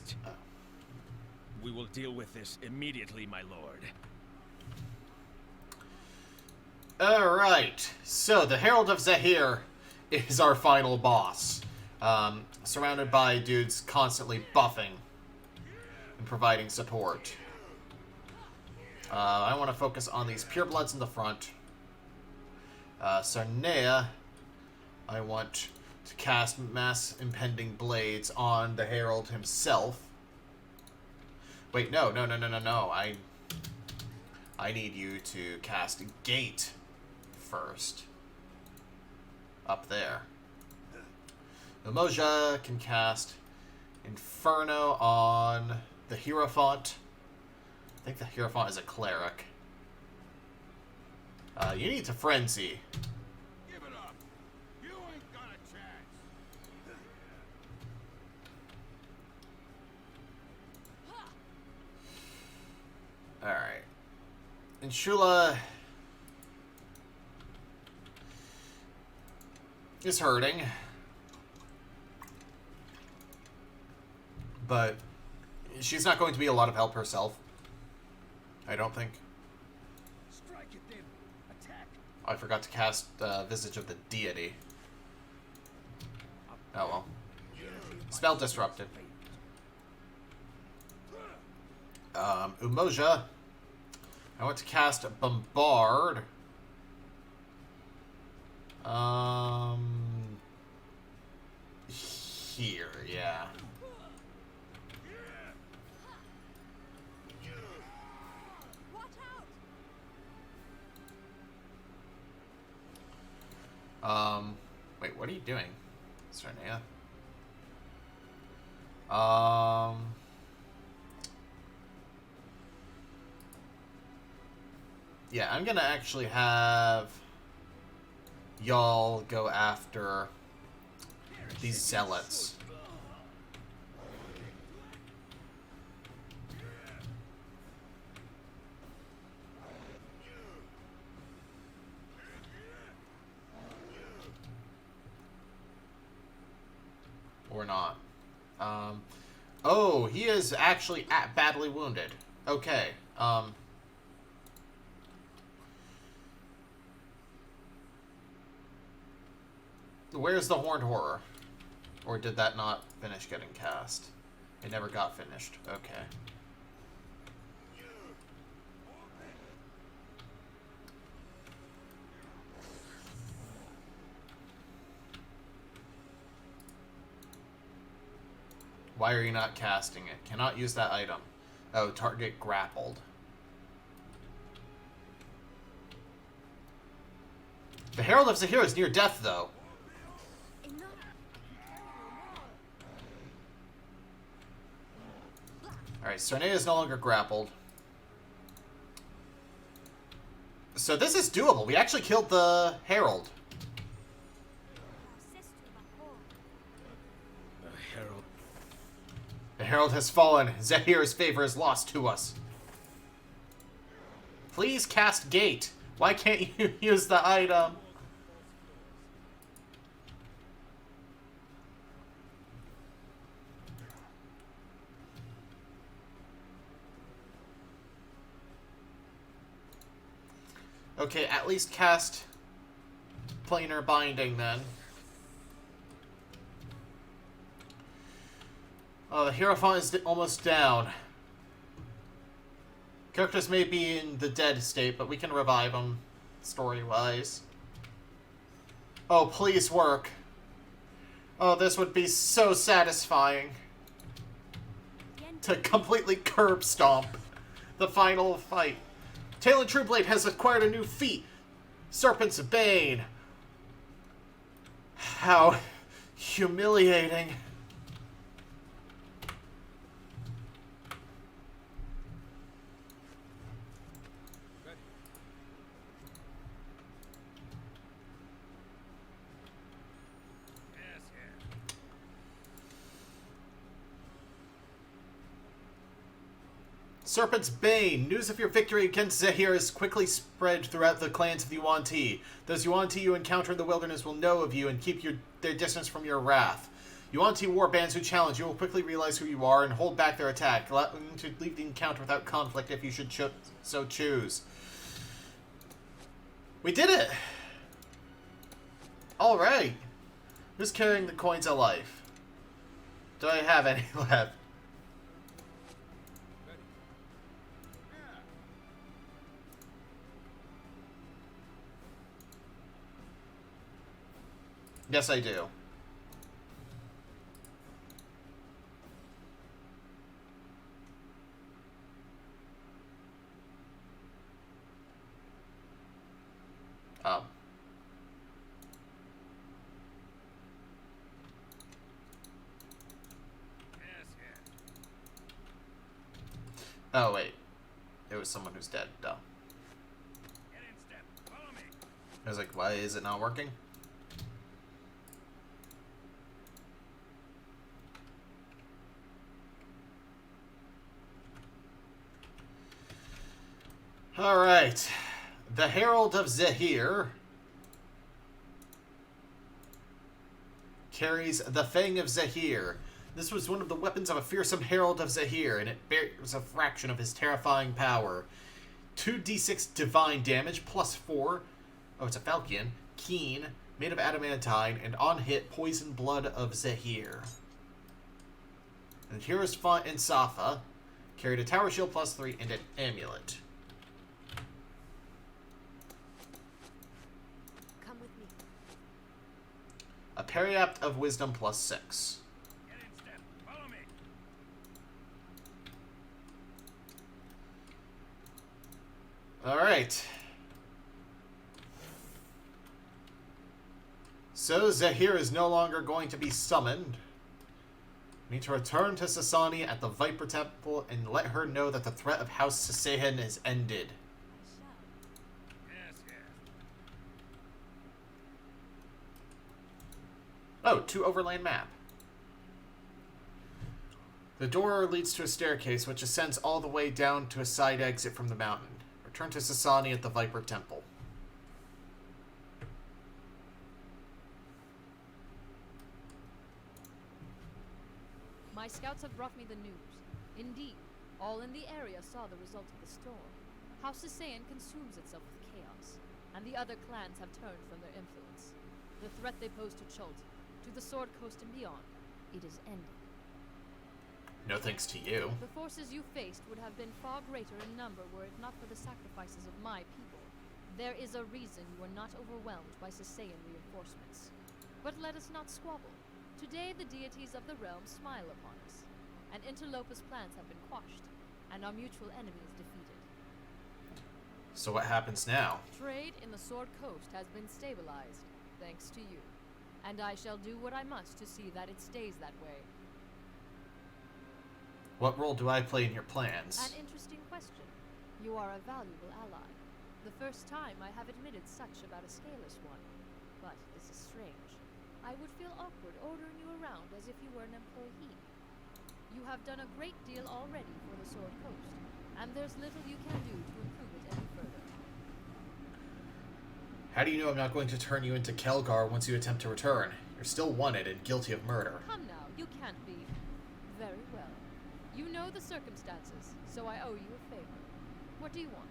Speaker 2: We will deal with this immediately, my lord.
Speaker 1: Alright, so the Herald of Zehir is our final boss. Surrounded by dudes constantly buffing and providing support. I want to focus on these purebloods in the front. Sarnea, I want to cast Mass Impending Blades on the Herald himself. Wait, no. I need you to cast Gate first. Up there. Umoja can cast Inferno on the Hierophant. I think the Hierophant is a cleric. You need to Frenzy.
Speaker 2: Give it up. You ain't got a chance.
Speaker 1: Alright. And Shula is hurting. But she's not going to be a lot of help herself. I don't think.
Speaker 2: Strike it then. Attack.
Speaker 1: I forgot to cast Visage of the Deity. Oh well. Spell disrupted. Umoja. I want to cast Bombard. Here, yeah.
Speaker 3: Watch out!
Speaker 1: Wait, what are you doing, Sarnea? Yeah, I'm gonna actually have y'all go after these zealots. Or not. Oh, he is actually badly wounded. Okay. Where's the Horned Horror? Or did that not finish getting cast? It never got finished. Okay. Why are you not casting it? Cannot use that item. Oh, target grappled. The Herald of Zehir is near death, though.
Speaker 3: Enough!
Speaker 1: Alright, Sarnea is no longer grappled. So this is doable. We actually killed the Herald.
Speaker 2: The herald.
Speaker 1: The Herald has fallen. Zehir's favor is lost to us. Please cast gate. Why can't you use the item? Okay, at least cast planar binding then. Oh, the Hierophant is almost down. Characters may be in the dead state, but we can revive them, story-wise. Oh, please work. Oh, this would be so satisfying. To completely curb stomp the final fight. Talon Trueblade has acquired a new feat. Serpent's Bane. How humiliating.
Speaker 2: Yes, yes.
Speaker 1: Serpent's Bane. News of your victory against Zehir is quickly spread throughout the clans of the Yuan-Ti. Those Yuan-Ti you encounter in the wilderness will know of you and keep their distance from your wrath. Yuan-Ti warbands who challenge you will quickly realize who you are and hold back their attack, allowing you to leave the encounter without conflict if you should so choose. We did it! Alright. Who's carrying the coins of life? Do I have any left? Yes, I do. Oh.
Speaker 2: Yes, yes.
Speaker 1: Oh, wait. It was someone who's dead. Duh.
Speaker 2: Get in step. Follow me.
Speaker 1: I was like, why is it not working? Alright. The Herald of Zehir carries the Fang of Zehir. This was one of the weapons of a fearsome Herald of Zehir, and it bears a fraction of his terrifying power. 2d6 divine damage, plus 4. Oh, it's a Falcon. Keen, made of adamantine, and on hit, poison blood of Zehir. And Hero's Font and Safa carried a tower shield plus 3 and an amulet.
Speaker 3: Come with me.
Speaker 1: A Periapt of Wisdom plus 6.
Speaker 2: Get in step. Follow me.
Speaker 1: Alright. So Zehir is no longer going to be summoned. We need to return to Sasani at the Viper Temple and let her know that the threat of House Sasehen is ended.
Speaker 3: I shall.
Speaker 2: Yes, yes.
Speaker 1: Oh, 2 overland map. The door leads to a staircase which ascends all the way down to a side exit from the mountain. Return to Sasani at the Viper Temple.
Speaker 5: My scouts have brought me the news. Indeed, all in the area saw the result of the storm. House Sassayan consumes itself with chaos, and the other clans have turned from their influence. The threat they pose to Chult, to the Sword Coast and beyond, it is ended.
Speaker 1: No thanks to you.
Speaker 5: The forces you faced would have been far greater in number were it not for the sacrifices of my people. There is a reason you are not overwhelmed by Sassayan reinforcements. But let us not squabble. Today the deities of the realm smile upon us, and Interlopus' plans have been quashed, and our mutual enemies defeated.
Speaker 1: So what happens now?
Speaker 5: Trade in the Sword Coast has been stabilized, thanks to you. And I shall do what I must to see that it stays that way.
Speaker 1: What role do I play in your plans?
Speaker 5: An interesting question. You are a valuable ally. The first time I have admitted such about a scaleless one. But this is strange. I would feel awkward ordering you around as if you were an employee. You have done a great deal already for the Sword Coast, and there's little you can do to improve it any further. further.
Speaker 1: How do you know I'm not going to turn you into Kelgar once you attempt to return? You're still wanted and guilty of murder.
Speaker 5: Come now, you can't be. Very well. You know the circumstances, so I owe you a favor. What do you want?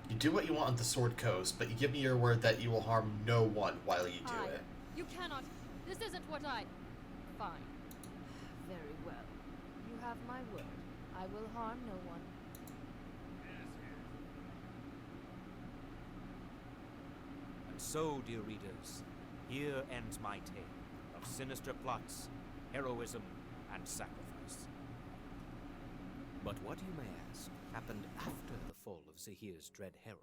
Speaker 1: You do what you want on the Sword Coast, but you give me your word that you will harm no one while you do it.
Speaker 5: You cannot. This isn't what I... Fine. Very well. You have my word. I will harm no one.
Speaker 6: And so, dear readers, here ends my tale of sinister plots, heroism, and sacrifice. But what, you may ask, happened after the fall of Zehir's dread herald?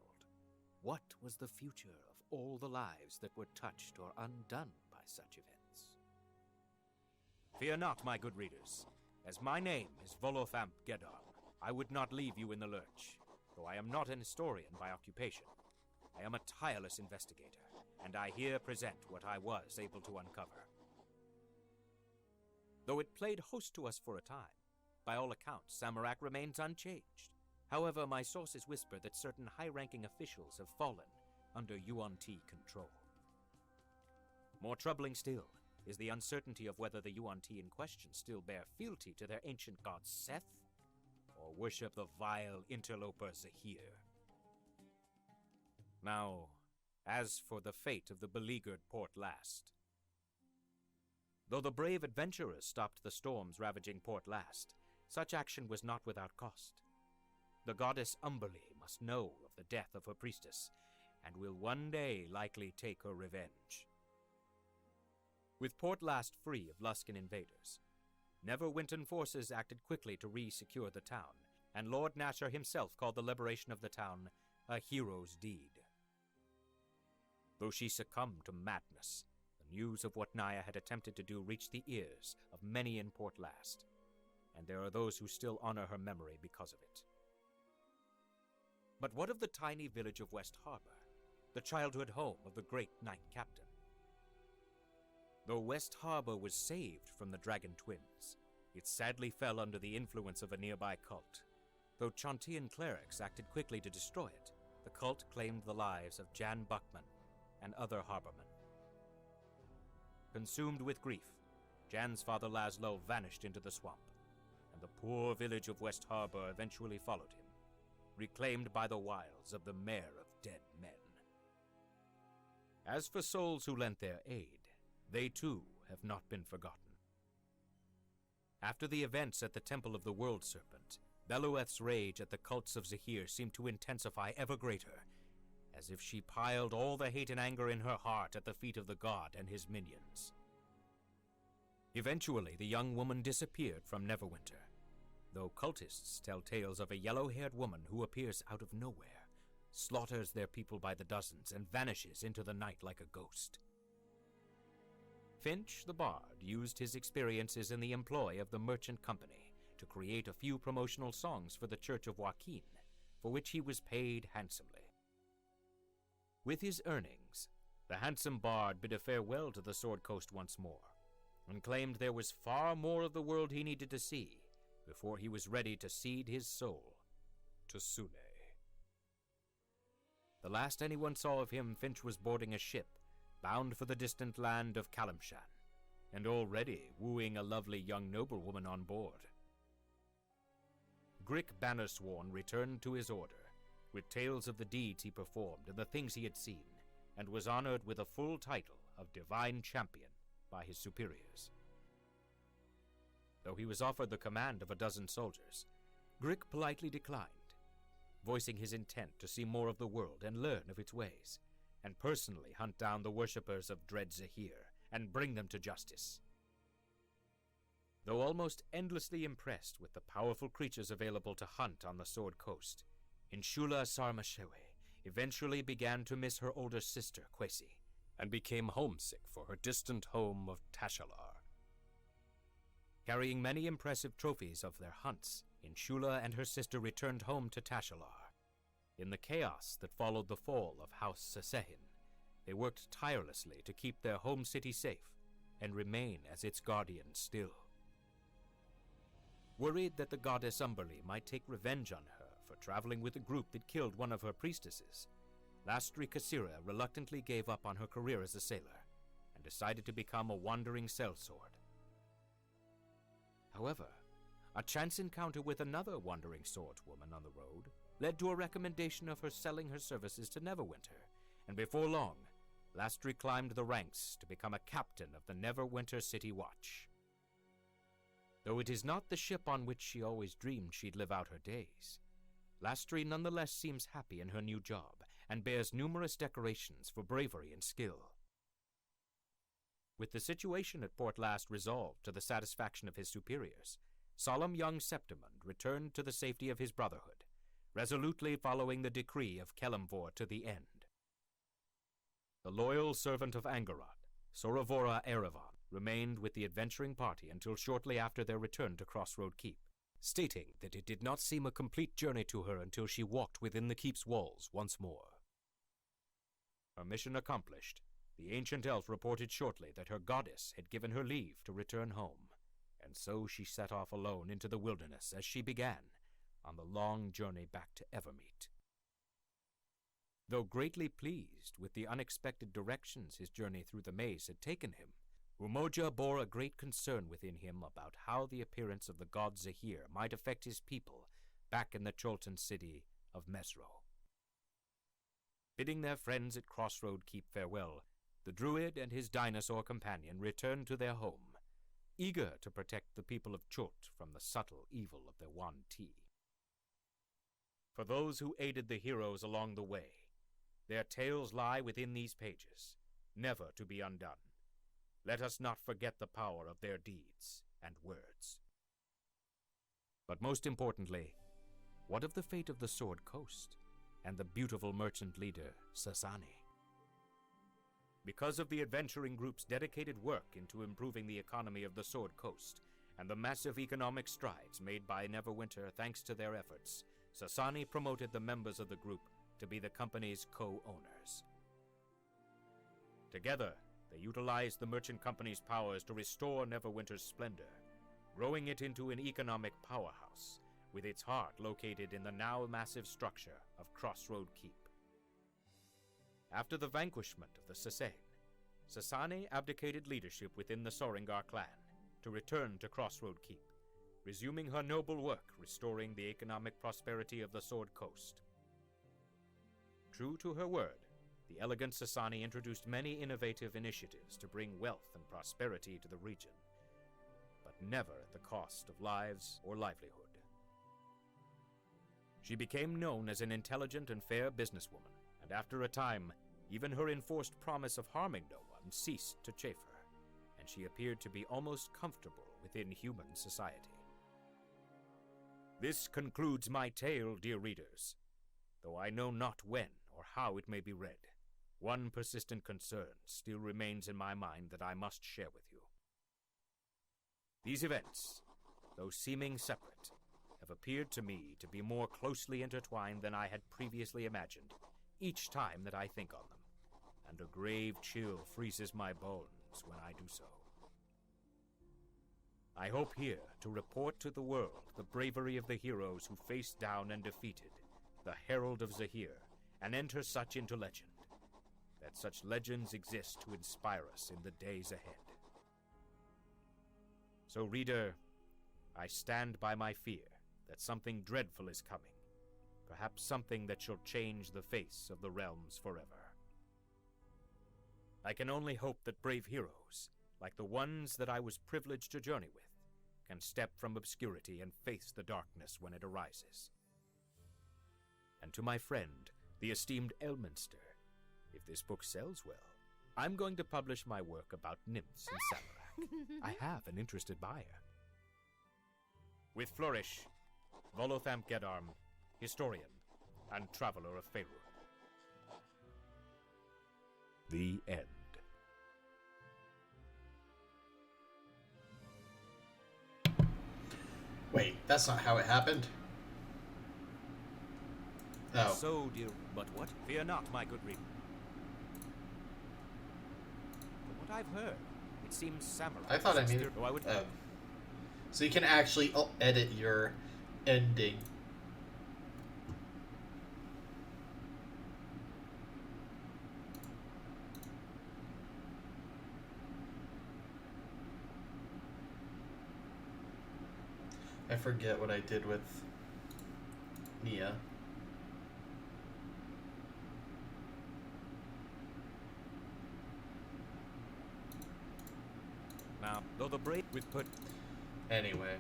Speaker 6: What was the future of all the lives that were touched or undone by such events? Fear not, my good readers. As my name is Volothamp Gedar, I would not leave you in the lurch, though I am not an historian by occupation. I am a tireless investigator, and I here present what I was able to uncover. Though it played host to us for a time, by all accounts, Samarak remains unchanged. However, my sources whisper that certain high-ranking officials have fallen under Yuan-Ti control. More troubling still is the uncertainty of whether the Yuan-Ti in question still bear fealty to their ancient god Seth, or worship the vile interloper Zehir. Now, as for the fate of the beleaguered Port Last. Though the brave adventurers stopped the storms ravaging Port Last, such action was not without cost. The goddess Umberlee must know of the death of her priestess, and will one day likely take her revenge. With Port Last free of Luskan invaders, Neverwinter forces acted quickly to re-secure the town, and Lord Nasher himself called the liberation of the town a hero's deed. Though she succumbed to madness, the news of what Naya had attempted to do reached the ears of many in Port Last, and there are those who still honor her memory because of it. But what of the tiny village of West Harbor, the childhood home of the great Knight Captain? Though West Harbor was saved from the Dragon Twins, it sadly fell under the influence of a nearby cult. Though Chantian clerics acted quickly to destroy it, the cult claimed the lives of Jan Buckman and other harbormen. Consumed with grief, Jan's father Laszlo vanished into the swamp, and the poor village of West Harbor eventually followed him, reclaimed by the wiles of the Mayor of Dead Men. As for souls who lent their aid, they too have not been forgotten. After the events at the Temple of the World Serpent, Belueth's rage at the cults of Zehir seemed to intensify ever greater, as if she piled all the hate and anger in her heart at the feet of the god and his minions. Eventually, the young woman disappeared from Neverwinter, though cultists tell tales of a yellow-haired woman who appears out of nowhere, slaughters their people by the dozens, and vanishes into the night like a ghost. Finch the Bard used his experiences in the employ of the Merchant Company to create a few promotional songs for the Church of Joaquin, for which he was paid handsomely. With his earnings, the handsome bard bid a farewell to the Sword Coast once more, and claimed there was far more of the world he needed to see before he was ready to cede his soul to Sune. The last anyone saw of him, Finch was boarding a ship bound for the distant land of Kalimshan, and already wooing a lovely young noblewoman on board. Grick Bannersworn returned to his order, with tales of the deeds he performed and the things he had seen, and was honored with a full title of Divine Champion by his superiors. Though he was offered the command of a dozen soldiers, Grick politely declined, voicing his intent to see more of the world and learn of its ways, and personally hunt down the worshippers of Dread Zehir and bring them to justice. Though almost endlessly impressed with the powerful creatures available to hunt on the Sword Coast, Inshula Sarmashewe eventually began to miss her older sister, Kwesi, and became homesick for her distant home of Tashalar. Carrying many impressive trophies of their hunts, Inshula and her sister returned home to Tashalar. In the chaos that followed the fall of House Sasehin, they worked tirelessly to keep their home city safe and remain as its guardians still. Worried that the goddess Umberlee might take revenge on her for traveling with a group that killed one of her priestesses, Lastri Kasira reluctantly gave up on her career as a sailor and decided to become a wandering sellsword. However, a chance encounter with another wandering swordswoman on the road led to a recommendation of her selling her services to Neverwinter, and before long, Lastri climbed the ranks to become a captain of the Neverwinter City Watch. Though it is not the ship on which she always dreamed she'd live out her days, Lastri nonetheless seems happy in her new job and bears numerous decorations for bravery and skill. With the situation at Port Last resolved to the satisfaction of his superiors, solemn young Septimund returned to the safety of his brotherhood, resolutely following the decree of Kelemvor to the end. The loyal servant of Angarat, Soravora Erevan, remained with the adventuring party until shortly after their return to Crossroad Keep, stating that it did not seem a complete journey to her until she walked within the keep's walls once more. Her mission accomplished, the ancient elf reported shortly that her goddess had given her leave to return home, and so she set off alone into the wilderness as she began on the long journey back to Evermeet. Though greatly pleased with the unexpected directions his journey through the maze had taken him, Umoja bore a great concern within him about how the appearance of the god Zehir might affect his people back in the Cholton city of Mesro. Bidding their friends at Crossroad Keep farewell, the druid and his dinosaur companion returned to their home, eager to protect the people of Chult from the subtle evil of their Wan Ti. For those who aided the heroes along the way, their tales lie within these pages, never to be undone. Let us not forget the power of their deeds and words. But most importantly, what of the fate of the Sword Coast and the beautiful merchant leader, Sasani? Because of the adventuring group's dedicated work into improving the economy of the Sword Coast and the massive economic strides made by Neverwinter thanks to their efforts, Sasani promoted the members of the group to be the company's co-owners. Together, they utilized the merchant company's powers to restore Neverwinter's splendor, growing it into an economic powerhouse, with its heart located in the now massive structure of Crossroad Keep. After the vanquishment of the Sasane, Sasani abdicated leadership within the Soringar clan to return to Crossroad Keep, resuming her noble work restoring the economic prosperity of the Sword Coast. True to her word, the elegant Sasani introduced many innovative initiatives to bring wealth and prosperity to the region, but never at the cost of lives or livelihood. She became known as an intelligent and fair businesswoman, and after a time, even her enforced promise of harming no one ceased to chafe her, and she appeared to be almost comfortable within human society. This concludes my tale, dear readers. Though I know not when or how it may be read, one persistent concern still remains in my mind that I must share with you. These events, though seeming separate, have appeared to me to be more closely intertwined than I had previously imagined, each time that I think on them, and a grave chill freezes my bones when I do so. I hope here to report to the world the bravery of the heroes who faced down and defeated the Herald of Zehir, and enter such into legend, that such legends exist to inspire us in the days ahead. So, reader, I stand by my fear that something dreadful is coming, perhaps something that shall change the face of the realms forever. I can only hope that brave heroes, like the ones that I was privileged to journey with, can step from obscurity and face the darkness when it arises. And to my friend, the esteemed Elminster, if this book sells well, I'm going to publish my work about nymphs in Samarak. I have an interested buyer. With flourish, Volotham Gedarm, historian and traveler of Faerun. The end.
Speaker 1: Wait, that's not how it happened. Oh.
Speaker 6: So, dear, but what? Fear not, my good reader. From what I've heard, it seems Samurai.
Speaker 1: I thought I needed.
Speaker 6: Though I would.
Speaker 1: So you can actually edit your ending. I forget what I did with Nia.
Speaker 6: Now, though the brave with put
Speaker 1: Anyway.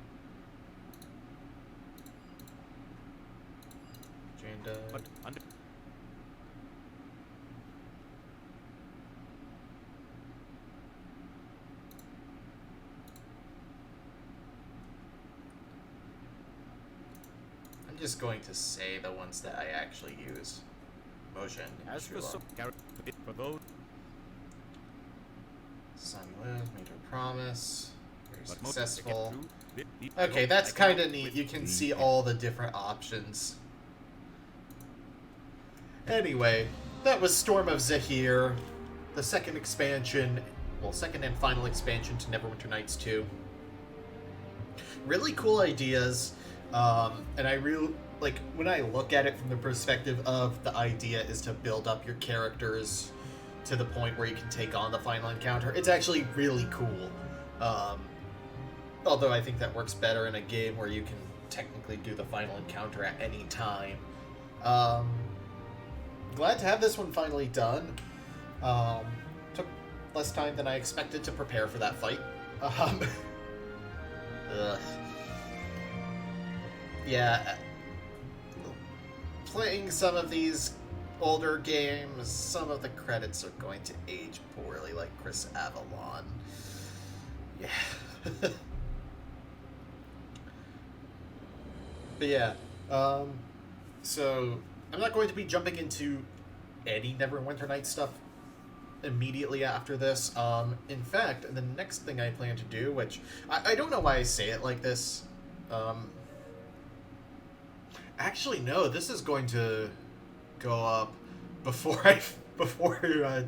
Speaker 1: Jane
Speaker 6: but under
Speaker 1: I'm just going to say the ones that I actually use. Motion.
Speaker 6: as for
Speaker 1: Shula.
Speaker 6: some character for those
Speaker 1: Sun Live, Made Her Promise. Very
Speaker 6: but most
Speaker 1: successful.
Speaker 6: I
Speaker 1: Okay,
Speaker 6: hope
Speaker 1: that's
Speaker 6: I can
Speaker 1: kind of
Speaker 6: help
Speaker 1: neat.
Speaker 6: with
Speaker 1: You can
Speaker 6: the-
Speaker 1: see all the different options. Anyway, that was Storm of Zehir, the second expansion, well, second and final expansion to Neverwinter Nights 2. Really cool ideas, and I really like when I look at it from the perspective of the idea is to build up your characters to the point where you can take on the final encounter. It's actually really cool. Although I think that works better in a game where you can technically do the final encounter at any time. Glad to have this one finally done. Took less time than I expected to prepare for that fight. Ugh. Yeah. Playing some of these older games, some of the credits are going to age poorly, like Chris Avalon. Yeah. But yeah, so I'm not going to be jumping into any Neverwinter Nights stuff immediately after this. In fact, the next thing I plan to do, which I don't know why I say it like this. Actually, no, this is going to go up before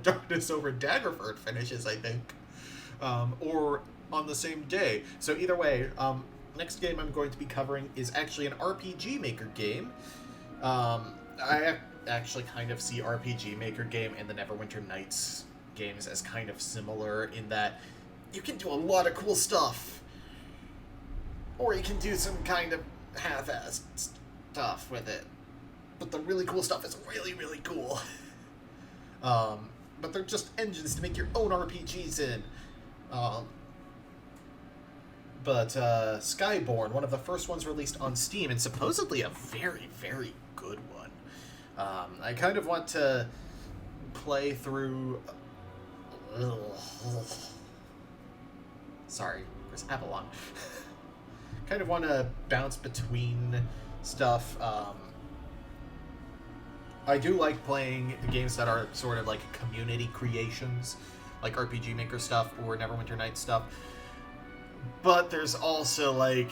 Speaker 1: Darkness Over Daggerford finishes, I think, or on the same day. So either way, next game I'm going to be covering is actually an RPG Maker game. I actually kind of see RPG Maker game and the Neverwinter Nights games as kind of similar in that you can do a lot of cool stuff, or you can do some kind of half-assed stuff with it. But the really cool stuff is really, really cool. But they're just engines to make your own RPGs in. But Skyborn, one of the first ones released on Steam, and supposedly a very, very good one. I kind of want to play through... Sorry, there's Avalon. Kind of want to bounce between stuff. I do like playing the games that are sort of like community creations, like RPG Maker stuff or Neverwinter Nights stuff. But there's also, like,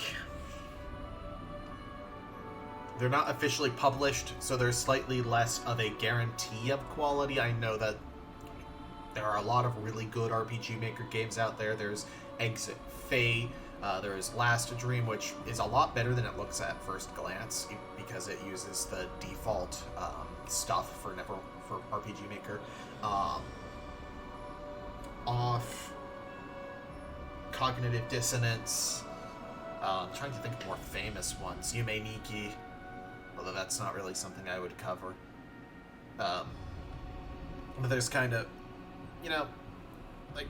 Speaker 1: they're not officially published, so there's slightly less of a guarantee of quality. I know that there are a lot of really good RPG Maker games out there. There's Exit Fate, there's Last Dream, which is a lot better than it looks at first glance, because it uses the default stuff for RPG Maker. Off... Cognitive Dissonance. I'm trying to think of more famous ones. Yume Nikki, although that's not really something I would cover. But there's kind of, you know, like,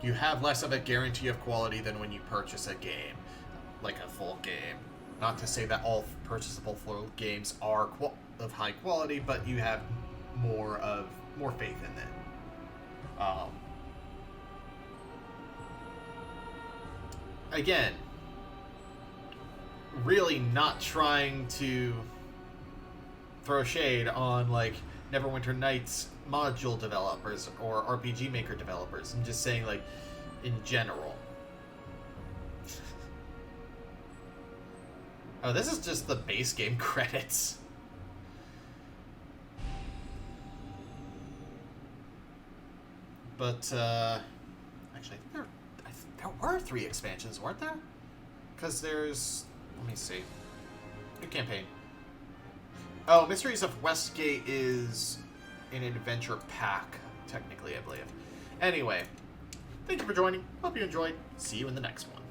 Speaker 1: you have less of a guarantee of quality than when you purchase a game, like a full game. Not to say that all purchasable full games are of high quality, but you have more faith in it. Again, really not trying to throw shade on, like, Neverwinter Nights module developers or RPG Maker developers. I'm just saying, like, in general. Oh, this is just the base game credits. But, actually, I think there were 3 expansions, weren't there? Because there's... Let me see. New campaign. Oh, Mysteries of Westgate is an adventure pack, technically, I believe. Anyway, thank you for joining. Hope you enjoyed. See you in the next one.